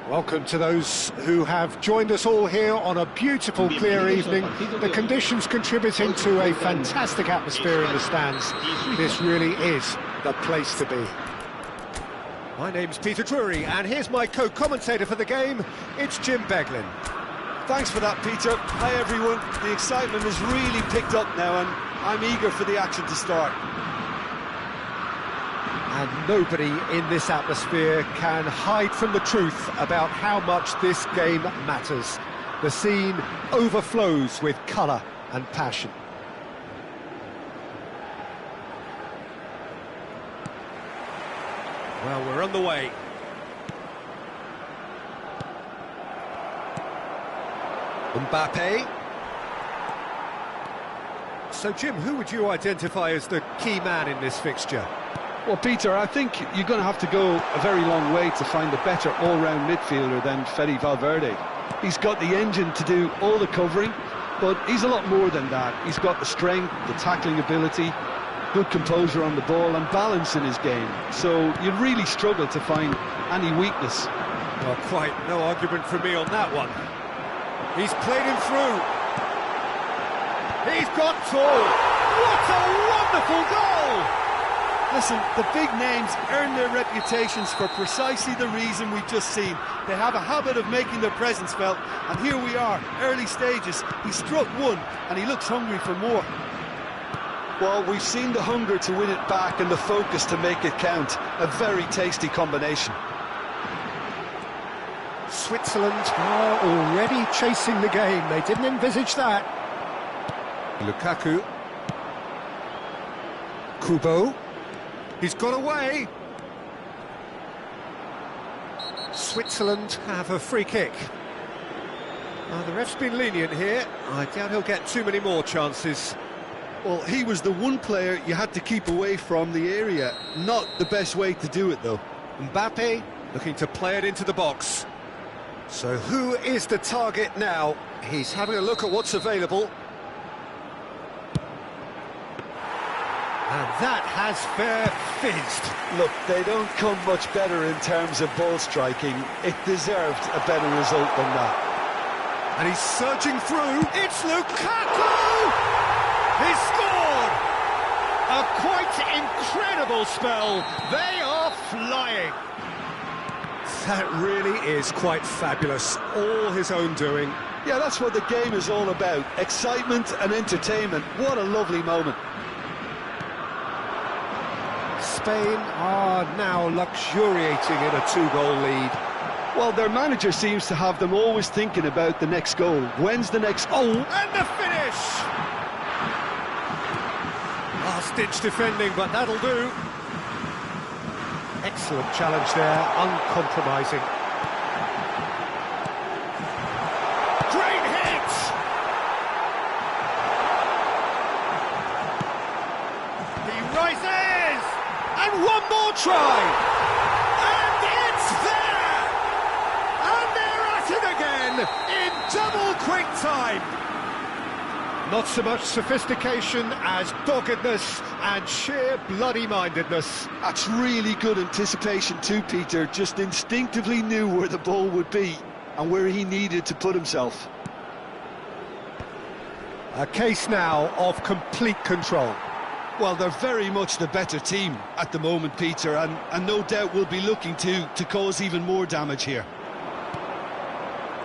S1: Welcome to those who have joined us all here on a beautiful, clear evening. The conditions contributing to a fantastic atmosphere in the stands. This really is the place to be.
S4: My name's Peter Drury, and here's my co-commentator for the game. It's Jim Beglin.
S2: Thanks for that, Peter. Hi, everyone. The excitement has really picked up now, and I'm eager for the action to start.
S1: And nobody in this atmosphere can hide from the truth about how much this game matters. The scene overflows with colour and passion.
S4: Well, we're on the way. Mbappe. So, Jim, who would you identify as the key man in this fixture?
S2: Well, Peter, I think you're going to have to go a very long way to find a better all-round midfielder than Fede Valverde. He's got the engine to do all the covering, but he's a lot more than that. He's got the strength, the tackling ability, good composure on the ball and balance in his game. So you'd really struggle to find any weakness.
S4: Well, quite no argument from me on that one. He's played him through. He's got tall. What a wonderful goal!
S5: Listen, the big names earn their reputations for precisely the reason we've just seen. They have a habit of making their presence felt, and here we are, early stages. He struck one, and he looks hungry for more.
S2: Well, we've seen the hunger to win it back and the focus to make it count. A very tasty combination.
S1: Switzerland are already chasing the game. They didn't envisage that.
S4: Lukaku. Kubo. He's got away. Switzerland have a free kick. The ref's been lenient here. I doubt he'll get too many more chances.
S5: Well, he was the one player you had to keep away from the area. Not the best way to do it, though.
S4: Mbappe looking to play it into the box. So who is the target now? He's having a look at what's available. And that has fair fizzed.
S2: Look, they don't come much better in terms of ball striking. It deserved a better result than that.
S4: And he's surging through. It's Lukaku! He scored! A quite incredible spell. They are flying. That really is quite fabulous. All his own doing.
S2: Yeah, that's what the game is all about. Excitement and entertainment. What a lovely moment.
S1: Spain are now luxuriating in a two-goal lead.
S2: Well, their manager seems to have them always thinking about the next goal. When's the next goal?
S4: And the finish! Last-ditch defending, but that'll do.
S1: Excellent challenge there, uncompromising.
S4: Great hit! He rises! And one more try! And it's there! And they're at it again in double quick time!
S1: Not so much sophistication as doggedness and sheer bloody-mindedness.
S2: That's really good anticipation too, Peter. Just instinctively knew where the ball would be and where he needed to put himself.
S1: A case now of complete control.
S5: Well, they're very much the better team at the moment, Peter, and no doubt will be looking to cause even more damage here.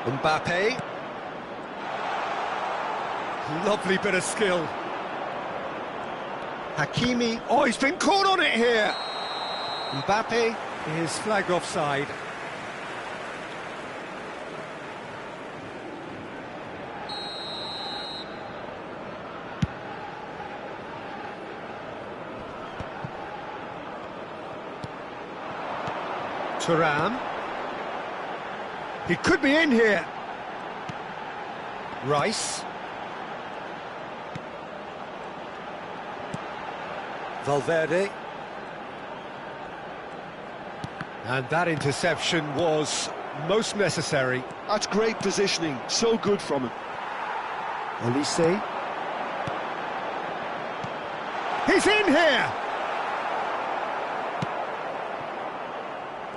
S4: Mbappe. Lovely bit of skill.
S1: Hakimi.
S4: Oh, he's been caught on it here. Mbappe is flagged offside.
S1: Thuram. He could be in here. Rice. Valverde. And that interception was most necessary.
S2: That's great positioning, so good from him.
S1: Olise. He's in here!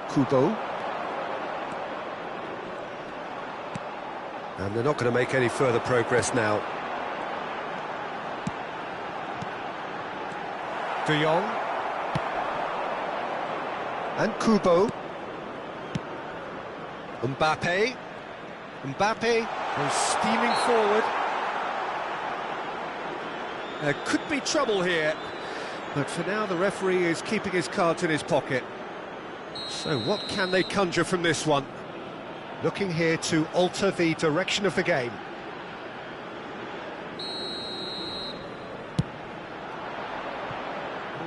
S1: Kubo.
S4: And they're not going to make any further progress now.
S1: De Jong. And Kubo.
S4: Mbappe. Mbappe goes steaming forward. There could be trouble here. But for now, the referee is keeping his cards in his pocket. So what can they conjure from this one?
S1: Looking here to alter the direction of the game.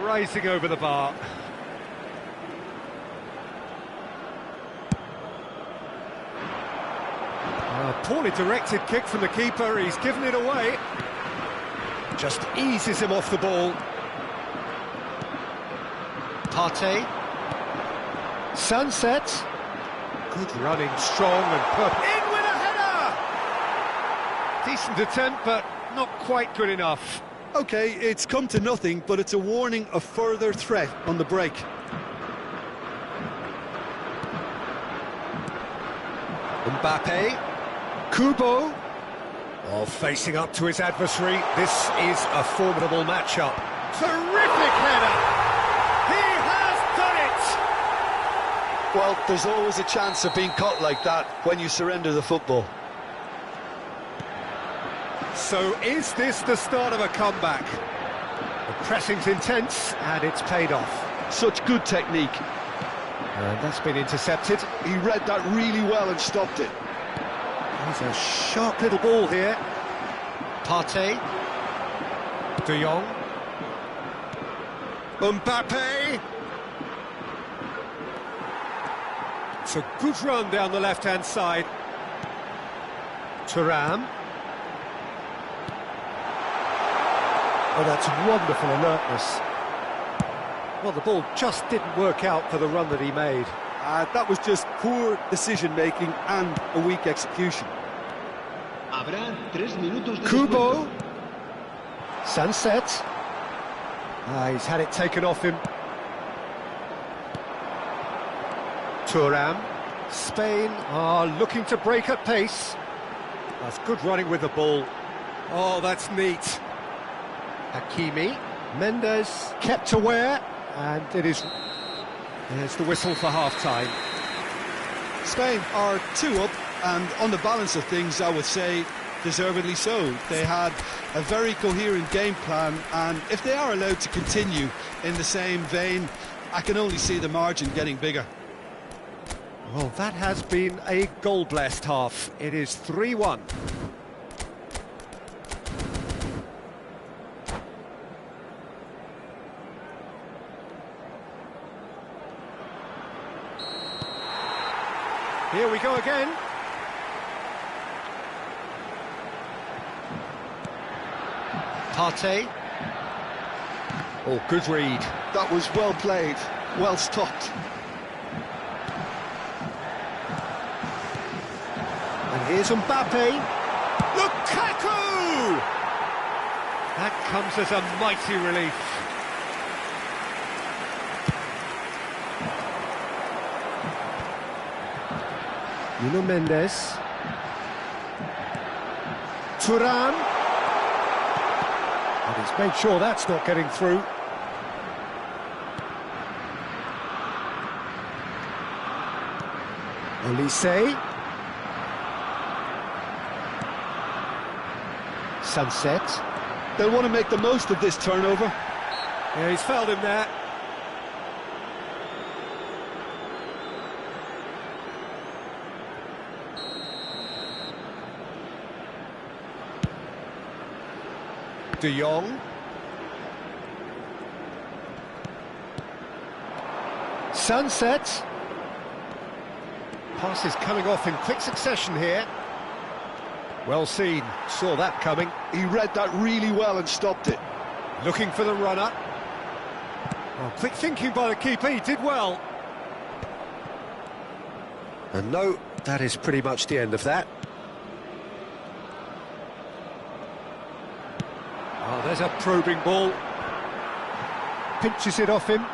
S4: Rising over the bar. A poorly directed kick from the keeper, he's given it away. Just eases him off the ball.
S1: Partey. Sunset.
S4: Good running, strong and perfect. In with a header! Decent attempt, but not quite good enough.
S5: Okay, it's come to nothing, but it's a warning of further threat on the break.
S4: Mbappe. Kubo. Oh, facing up to his adversary. This is a formidable matchup. Terrific header! He has done it!
S2: Well, there's always a chance of being caught like that when you surrender the football.
S4: So is this the start of a comeback?
S1: The pressing's intense, and it's paid off.
S2: Such good technique.
S1: And that's been intercepted.
S2: He read that really well and stopped it.
S1: He's a sharp little ball here. Partey.
S4: De Jong. Mbappe. It's a good run down the left-hand side.
S1: Thuram. Oh, that's wonderful alertness. Well, the ball just didn't work out for the run that he made.
S5: That was just poor decision-making and a weak execution.
S3: Habrá 3 minutos de
S1: Kubo.
S3: descuento.
S1: Sunset. He's had it taken off him. Thuram. Spain are looking to break at pace.
S4: That's good running with the ball. Oh, that's neat.
S1: Hakimi. Mendes kept aware, and it is...
S4: There's the whistle for half-time.
S5: Spain are 2 up, and on the balance of things, I would say deservedly so. They had a very coherent game plan, and if they are allowed to continue in the same vein, I can only see the margin getting bigger.
S4: Well, that has been a goal-blessed half. It is 3-1. Here we go again.
S1: Partey.
S4: Oh, good read.
S2: That was well played, well stopped.
S1: And here's Mbappe.
S4: Lukaku! That comes as a mighty relief.
S1: Nuno Mendes. Thuram. And he's made sure that's not getting through. Olise. Sunset.
S5: They'll want to make the most of this turnover.
S4: Yeah, he's fouled him there. De Jong.
S1: Sunset.
S4: Passes coming off in quick succession here. Well seen, saw that coming.
S2: He read that really well and stopped it.
S4: Looking for the runner. Oh, quick thinking by the keeper, he did well.
S1: And no, that is pretty much the end of that.
S4: Oh, there's a probing ball.
S1: Pinches it off him.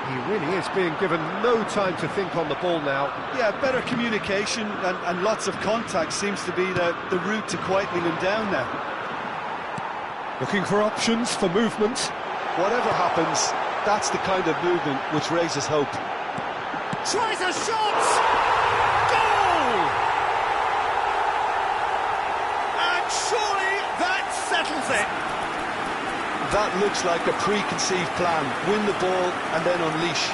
S4: He really is being given no time to think on the ball now.
S5: Yeah, better communication and lots of contact seems to be the route to quietening him down now.
S1: Looking for options, for movement.
S2: Whatever happens, that's the kind of movement which raises hope.
S4: Tries a shot! Goal! And surely that settles it.
S2: That looks like a preconceived plan. Win the ball and then unleash.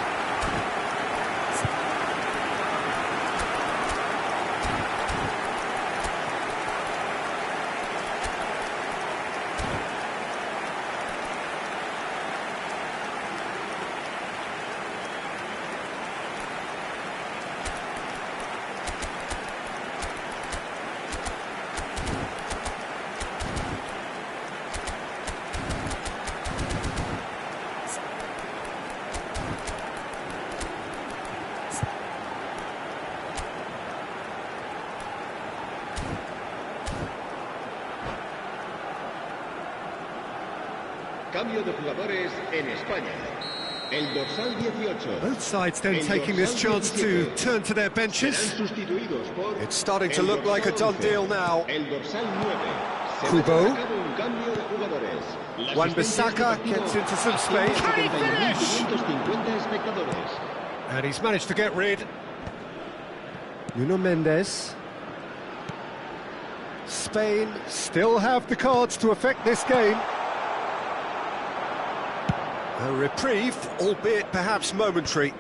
S3: Cambio de jugadores en España. El dorsal 18.
S1: Both sides then taking this chance to turn to their
S3: Serán
S1: benches.
S3: sustituidos por
S4: It's starting to
S3: el
S4: look like a
S3: dorsal
S4: done deal
S3: 11.
S4: now.
S3: El dorsal 9. Se
S1: Kubo.
S3: va a cabo un cambio de jugadores. La
S1: Wan-Bissaka
S3: asistencia
S1: gets into some
S3: asciende a
S1: space. Can he
S3: 71.550 espectadores.
S1: And he's managed to get rid. Nuno Mendes. Spain still have the cards to affect this game.
S4: A reprieve, albeit perhaps momentary.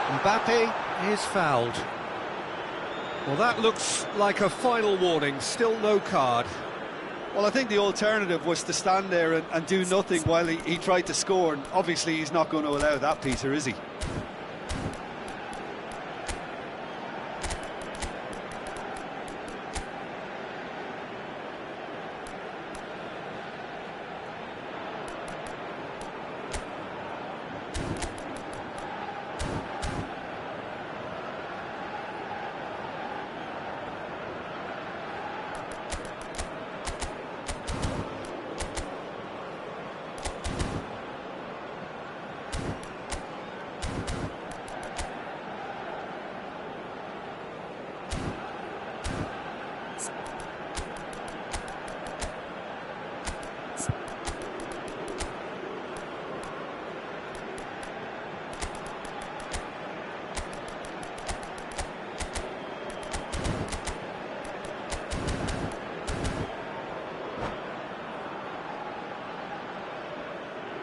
S1: Mbappe is fouled.
S4: Well, that looks like a final warning. Still no card.
S5: Well, I think the alternative was to stand there and do nothing while he tried to score. And obviously, he's not going to allow that, Peter, is he?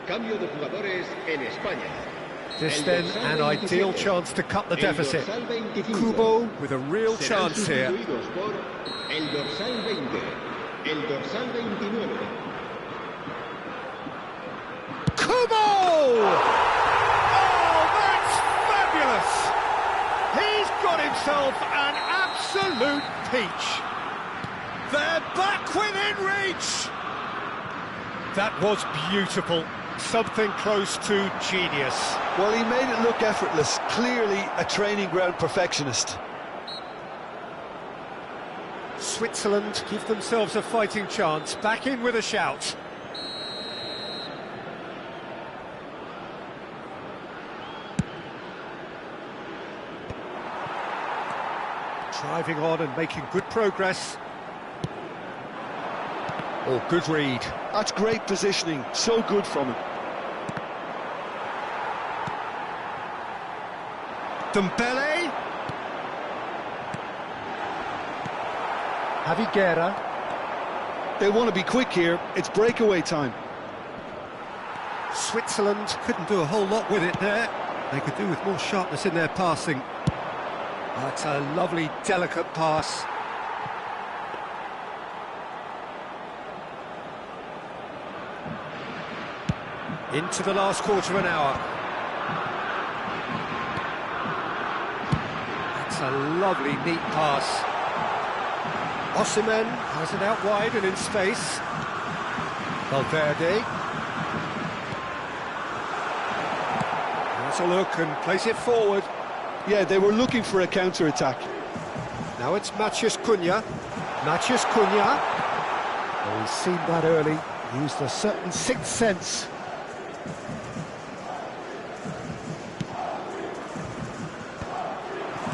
S3: Cambio de jugadores en España.
S1: This
S3: El
S1: then
S3: dorsal
S1: an
S3: 27.
S1: ideal chance to cut the
S3: El
S1: deficit.
S3: dorsal 25.
S4: Kubo with a real
S3: Serán
S4: chance here.
S3: sustituidos por el dorsal 20. El dorsal 29.
S1: Kubo! Oh, that's fabulous! He's got himself an absolute peach.
S4: They're back within reach.
S1: That was beautiful. Something close to genius.
S2: Well, he made it look effortless. Clearly a training ground perfectionist.
S1: Switzerland give themselves a fighting chance. Back in with a shout. Driving on and making good progress. Oh, good read.
S2: That's great positioning. So good from him.
S1: Dembele. Javi Guerra.
S2: They want to be quick here. It's breakaway time.
S1: Switzerland couldn't do a whole lot with it there. They could do with more sharpness in their passing. That's a lovely, delicate pass. Into the last quarter of an hour. That's a lovely, neat pass. Osimhen has it out wide and in space. Valverde. Has a look and plays it forward.
S2: Yeah, they were looking for a counter-attack.
S1: Now it's Matheus Cunha. Matheus Cunha. Oh, he's seen that early. Used a certain sixth sense.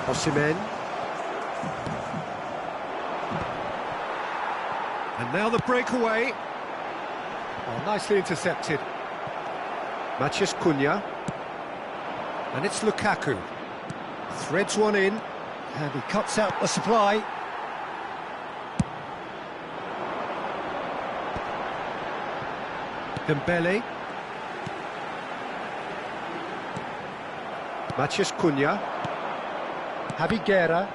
S1: Osimhen. And now the breakaway. Oh, nicely intercepted. Matheus Cunha. And it's Lukaku. Threads one in, and he cuts out the supply. Dembele. Matheus Cunha. Javi Guerra.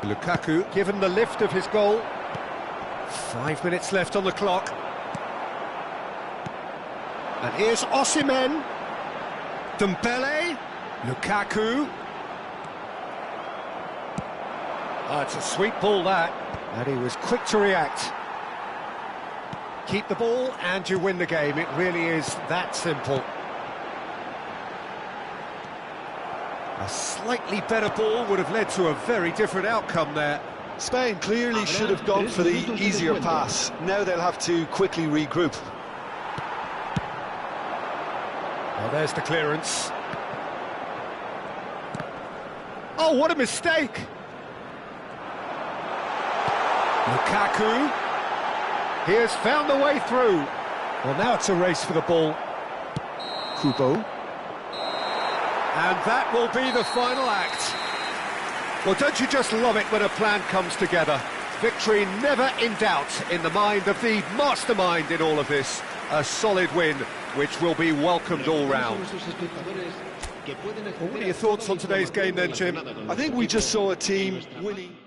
S1: Lukaku given the lift of his goal. 5 minutes left on the clock. And here's Osimhen. Dembele. Lukaku. Oh, it's a sweet ball, that. And he was quick to react. Keep the ball and you win the game. It really is that simple. A slightly better ball would have led to a very different outcome there.
S2: Spain clearly should have gone for the easier pass. Now they'll have to quickly regroup.
S1: Well, there's the clearance. Oh, what a mistake! Lukaku. He has found the way through. Well, now it's a race for the ball. Kubo. And that will be the final act. Well, don't you just love it when a plan comes together? Victory never in doubt in the mind of the mastermind in all of this. A solid win, which will be welcomed all round. Well, what are your thoughts on today's game then, Jim?
S2: I think we just saw a team winning.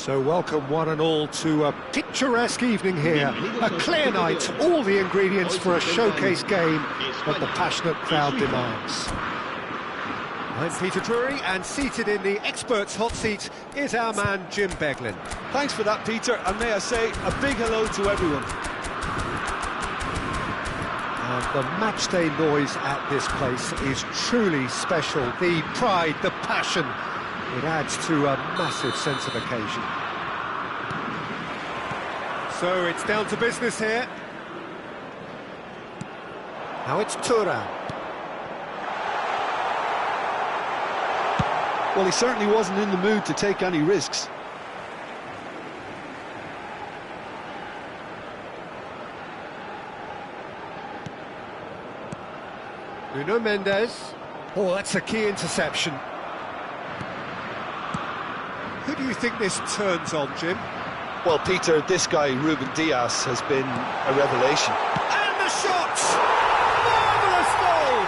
S1: So welcome one and all to a picturesque evening here. A clear night, all the ingredients for a showcase game that the passionate crowd demands.
S4: I'm Peter Drury, and seated in the experts' hot seat is our man Jim Beglin.
S5: Thanks for that, Peter, and may I say a big hello to everyone.
S1: And the matchday noise at this place is truly special. The pride, the passion, it adds to a massive sense of occasion.
S4: So it's down to business here.
S1: Now it's Thuram.
S2: Well, he certainly wasn't in the mood to take any risks.
S1: Nuno Mendes. Oh, that's a key interception.
S4: Who do you think this turns on, Jim?
S2: Well, Peter, this guy, Ruben Dias, has been a revelation.
S4: And the shot! Marvellous goal!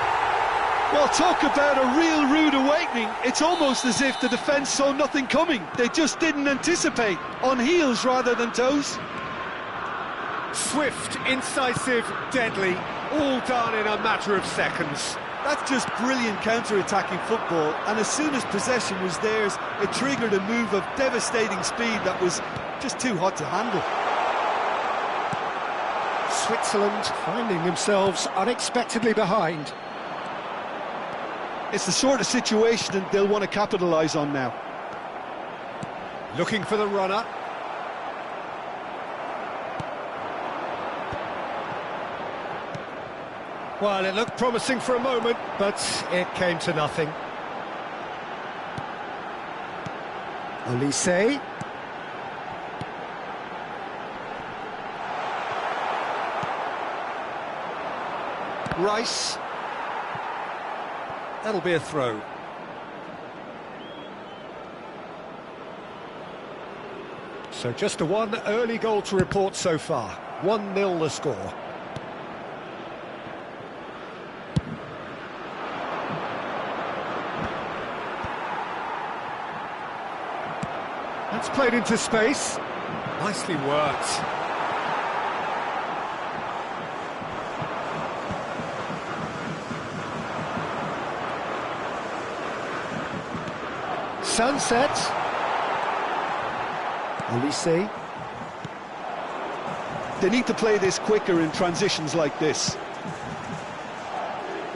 S2: Well, talk about a real rude awakening. It's almost as if the defence saw nothing coming. They just didn't anticipate. On heels rather than toes.
S4: Swift, incisive, deadly, all done in a matter of seconds.
S5: That's just brilliant counter-attacking football, and as soon as possession was theirs, it triggered a move of devastating speed that was just too hot to handle.
S1: Switzerland finding themselves unexpectedly behind.
S2: It's the sort of situation that they'll want to capitalise on now.
S4: Looking for the runner.
S1: Well, it looked promising for a moment, but it came to nothing. Olise. Rice.
S4: That'll be a throw.
S1: So just the one early goal to report so far. 1-0 the score. That's played into space.
S4: Nicely worked.
S1: Sunset. Olise.
S2: They need to play this quicker in transitions like this.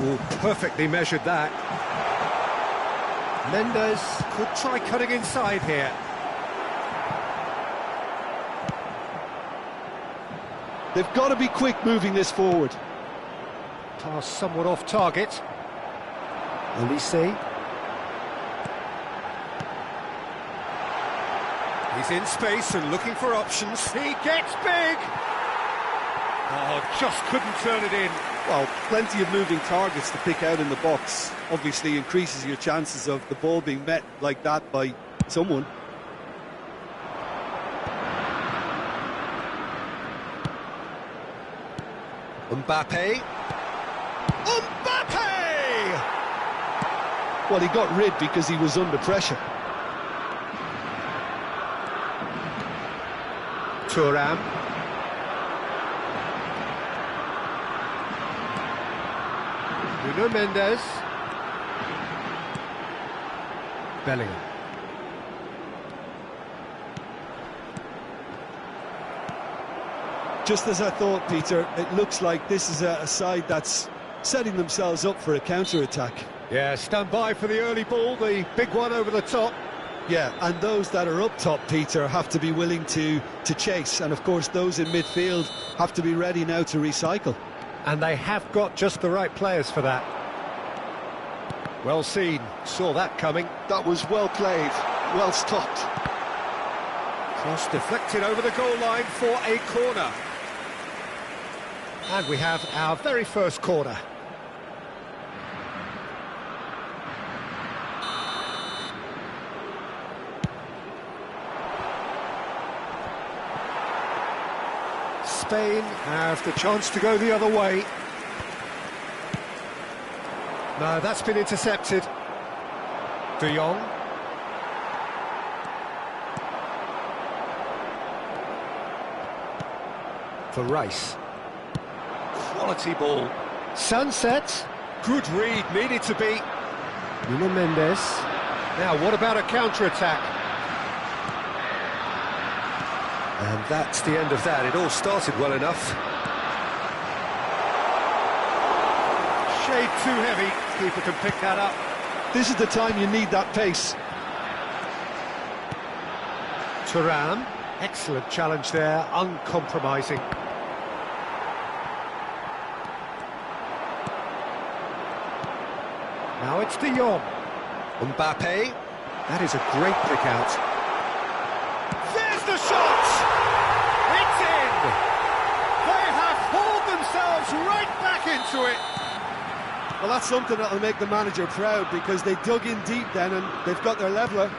S1: Oh, perfectly measured that.
S4: Mendes could try cutting inside here.
S2: They've got to be quick moving this forward.
S1: Pass somewhat off target. Olise.
S4: He's in space and looking for options. He gets big! Oh, just couldn't turn it in.
S5: Well, plenty of moving targets to pick out in the box. Obviously increases your chances of the ball being met like that by someone.
S4: Mbappe. Mbappe!
S2: Well, he got rid because he was under pressure.
S1: Thuram. Nuno Mendes. Bellingham.
S5: Just as I thought, Peter, it looks like this is a side that's setting themselves up for a counter-attack.
S1: Yeah, stand by for the early ball, the big one over the top.
S5: Yeah, and those that are up top, Peter, have to be willing to chase. And, of course, those in midfield have to be ready now to recycle.
S1: And they have got just the right players for that. Well seen, saw that coming.
S2: That was well played, well stopped.
S4: Cross deflected over the goal line for a corner.
S1: And we have our very first corner. Spain have the chance to go the other way. No, that's been intercepted. De Jong. for Rice. Quality ball. Sunset. Good read, needed to be. Nuno Mendes. Now, what about a counter-attack? And that's the end of that. It all started well enough. Shade too heavy. Keeper can pick that up.
S2: This is the time you need that pace.
S1: Thuram. Excellent challenge there, uncompromising. Now it's De Jong. Mbappe. That is a great pick out. There's the shot! It's in! They have hauled themselves right back into it.
S5: Well, that's something that'll make the manager proud, because they dug in deep then and they've got their leveller.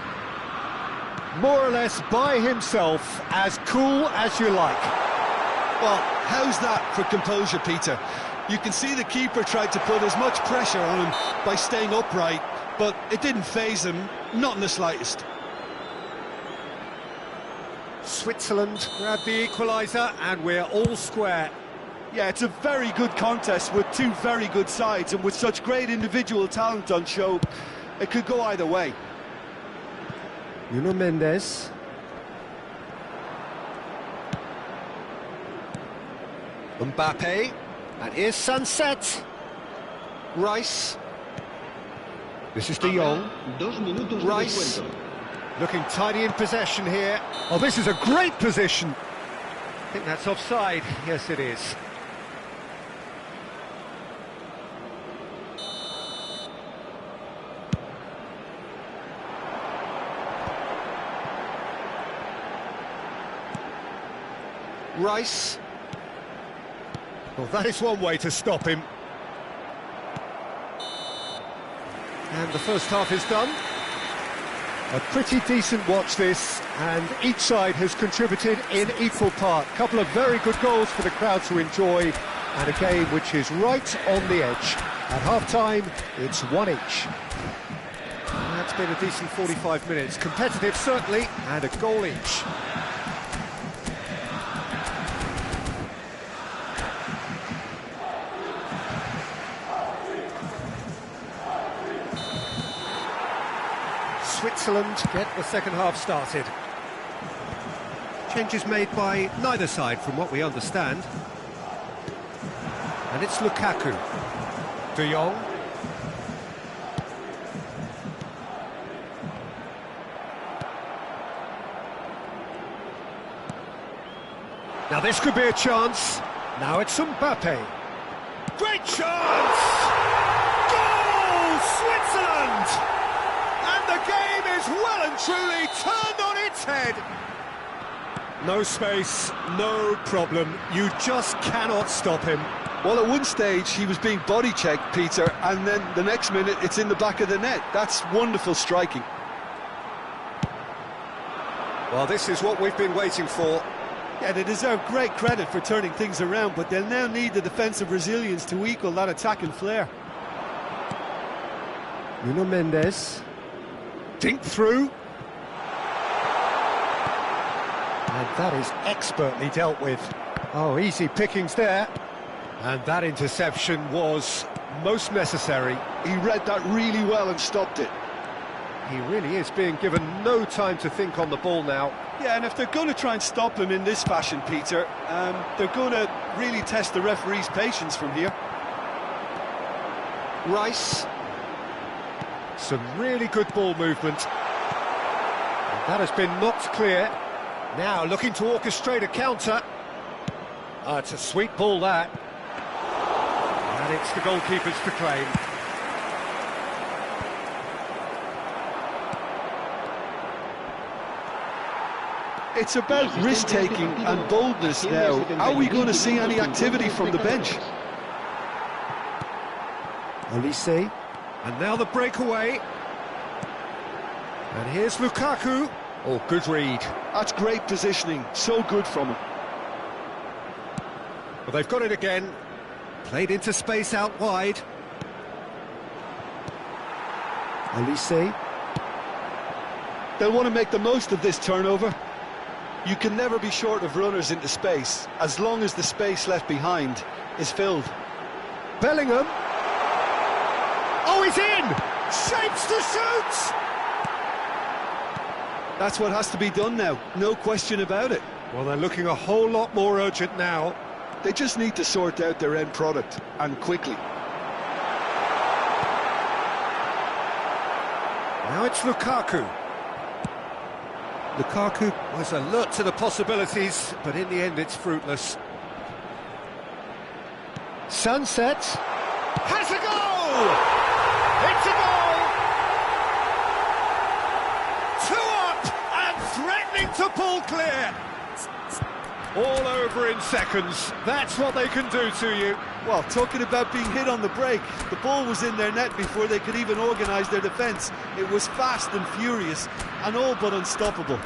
S1: More or less by himself, as cool as you like.
S2: Well, how's that for composure, Peter? You can see the keeper tried to put as much pressure on him by staying upright, but it didn't faze him, not in the slightest.
S1: Switzerland grabbed the equaliser, and we're all square.
S5: Yeah, it's a very good contest with two very good sides, and with such great individual talent on show, it could go either way.
S1: Nuno Mendes. Mbappe. And here's Sunset. Rice. This is De Jong. Rice. Looking tidy in possession here. Oh, this is a great position. I think that's offside. Yes, it is. Rice. Well, that is one way to stop him. And the first half is done. A pretty decent watch this, and each side has contributed in equal part. A couple of very good goals for the crowd to enjoy, and a game which is right on the edge. At half-time, it's one each. That's been a decent 45 minutes. Competitive, certainly, and a goal each. Switzerland get the second half started. Changes made by neither side from what we understand. And it's Lukaku. De Jong. Now this could be a chance. Now it's Mbappe. Great chance! Goal! Switzerland! And the game is well and truly turned on its head. No space, no problem. You just cannot stop him.
S2: Well, at one stage he was being body checked, Peter, and then the next minute it's in the back of the net. That's wonderful striking.
S1: Well, this is what we've been waiting for.
S5: Yeah, they deserve great credit for turning things around, but they'll now need the defensive resilience to equal that attacking flair.
S1: Nuno Mendes. Dink through. And that is expertly dealt with. Oh, easy pickings there. And that interception was most necessary.
S2: He read that really well and stopped it.
S1: He really is being given no time to think on the ball now.
S5: Yeah, and if they're going to try and stop him in this fashion, Peter, they're going to really test the referee's patience from here.
S1: Rice. Some really good ball movement. And that has been knocked clear. Now looking to orchestrate a counter. It's a sweet ball, that. And it's the goalkeepers to claim.
S2: It's about risk-taking and boldness now. Are we going to see any activity from the bench?
S1: Olise. And now the breakaway. And here's Lukaku. Oh, good read.
S2: That's great positioning. So good from him.
S1: Well, they've got it again. Played into space out wide. Olise.
S2: They'll want to make the most of this turnover. You can never be short of runners into space, as long as the space left behind is filled.
S1: Bellingham. Oh, he's in! Shapes to shoot!
S2: That's what has to be done now, no question about it.
S1: Well, they're looking a whole lot more urgent now.
S2: They just need to sort out their end product, and quickly.
S1: Now it's Lukaku. Lukaku was alert to the possibilities, but in the end it's fruitless. Sunset. Has a goal! It's a goal! 2 up and threatening to pull clear. All over in seconds. That's what they can do to you.
S5: Well, talking about being hit on the break, the ball was in their net before they could even organise their defence. It was fast and furious, and all but unstoppable.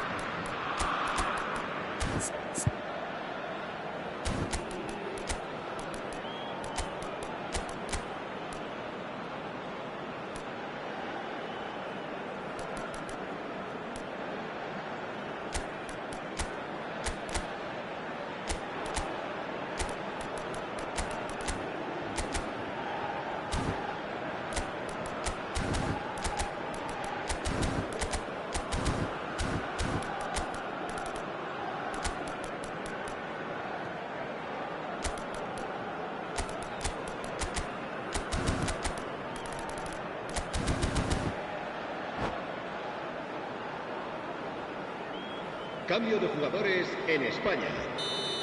S3: Cambio de jugadores en España.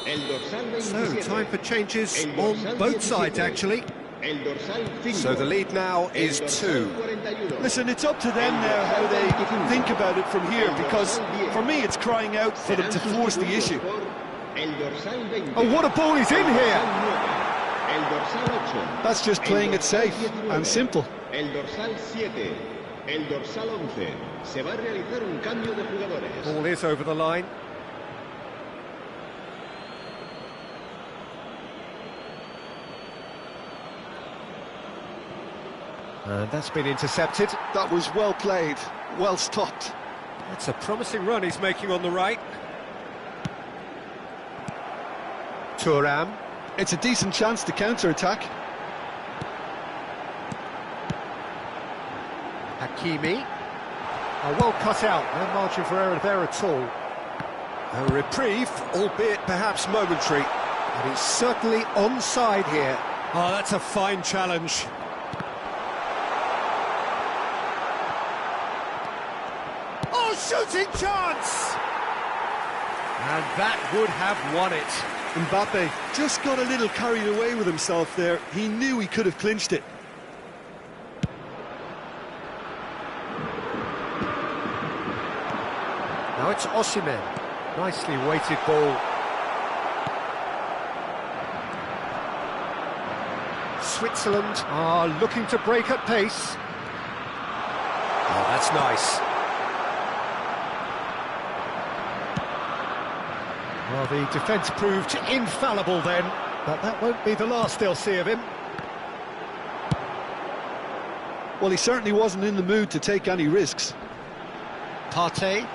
S3: El dorsal 27.
S1: So, time for changes
S3: El
S1: on
S3: dorsal
S1: both
S3: 17.
S1: sides, actually.
S3: El dorsal 5.
S1: So the lead now is
S3: El dorsal
S1: 2.
S3: 41.
S5: Listen, it's up to them now how they think about it from here, because for me it's crying out for them to force the issue.
S3: El dorsal 20.
S1: Oh, what a ball he's in here!
S3: El dorsal 8.
S2: That's just playing it safe and simple.
S3: El dorsal 7. El dorsal 11. Se va a realizar un cambio de jugadores.
S1: Ball is over the line. And that's been intercepted.
S2: That was well played, well stopped.
S1: That's a promising run he's making on the right. Thuram.
S2: It's a decent chance to counter-attack.
S1: Hakimi. Oh, well cut out, no margin for error there at all. A reprieve, albeit perhaps momentary. And he's certainly onside here. Oh, that's a fine challenge. Oh, shooting chance! And that would have won it.
S5: Mbappe just got a little carried away with himself there. He knew he could have clinched it.
S1: Now it's Osimhen. Nicely weighted ball. Switzerland are looking to break at pace. Oh, that's nice. Well, the defence proved infallible then, but that won't be the last they'll see of him.
S2: Well, he certainly wasn't in the mood to take any risks.
S1: Partey.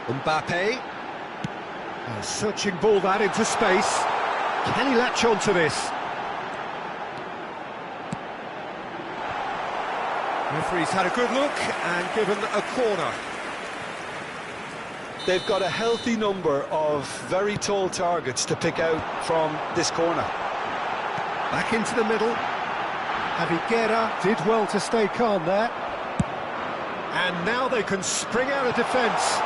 S1: Mbappe. A searching ball that into space. Can he latch on to this? Referee's had a good look and given a corner.
S2: They've got a healthy number of very tall targets to pick out from this corner.
S1: Back into the middle. Javi Guerra did well to stay calm there. And now they can spring out of defence.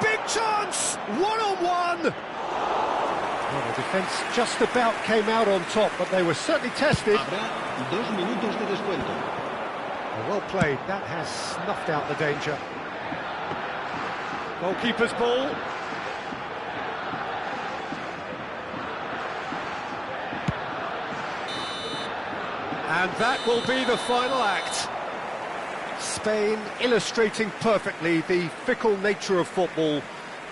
S1: Big chance! One-on-one! Well, the defence just about came out on top, but they were certainly tested.
S3: Habrá 2 minutos de descuento.
S1: Well played, that has snuffed out the danger. Goalkeeper's ball. And that will be the final act. Spain illustrating perfectly the fickle nature of football.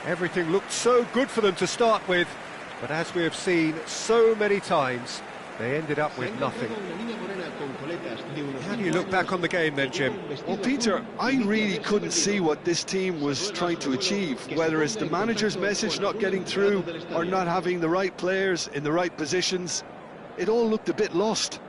S1: Everything looked so good for them to start with, but as we have seen so many times, They ended up with nothing.
S4: How do you look back on the game then, Jim?
S2: Well, Peter, I really couldn't see what this team was trying to achieve, whether it's the manager's message not getting through or not having the right players in the right positions. It all looked a bit lost.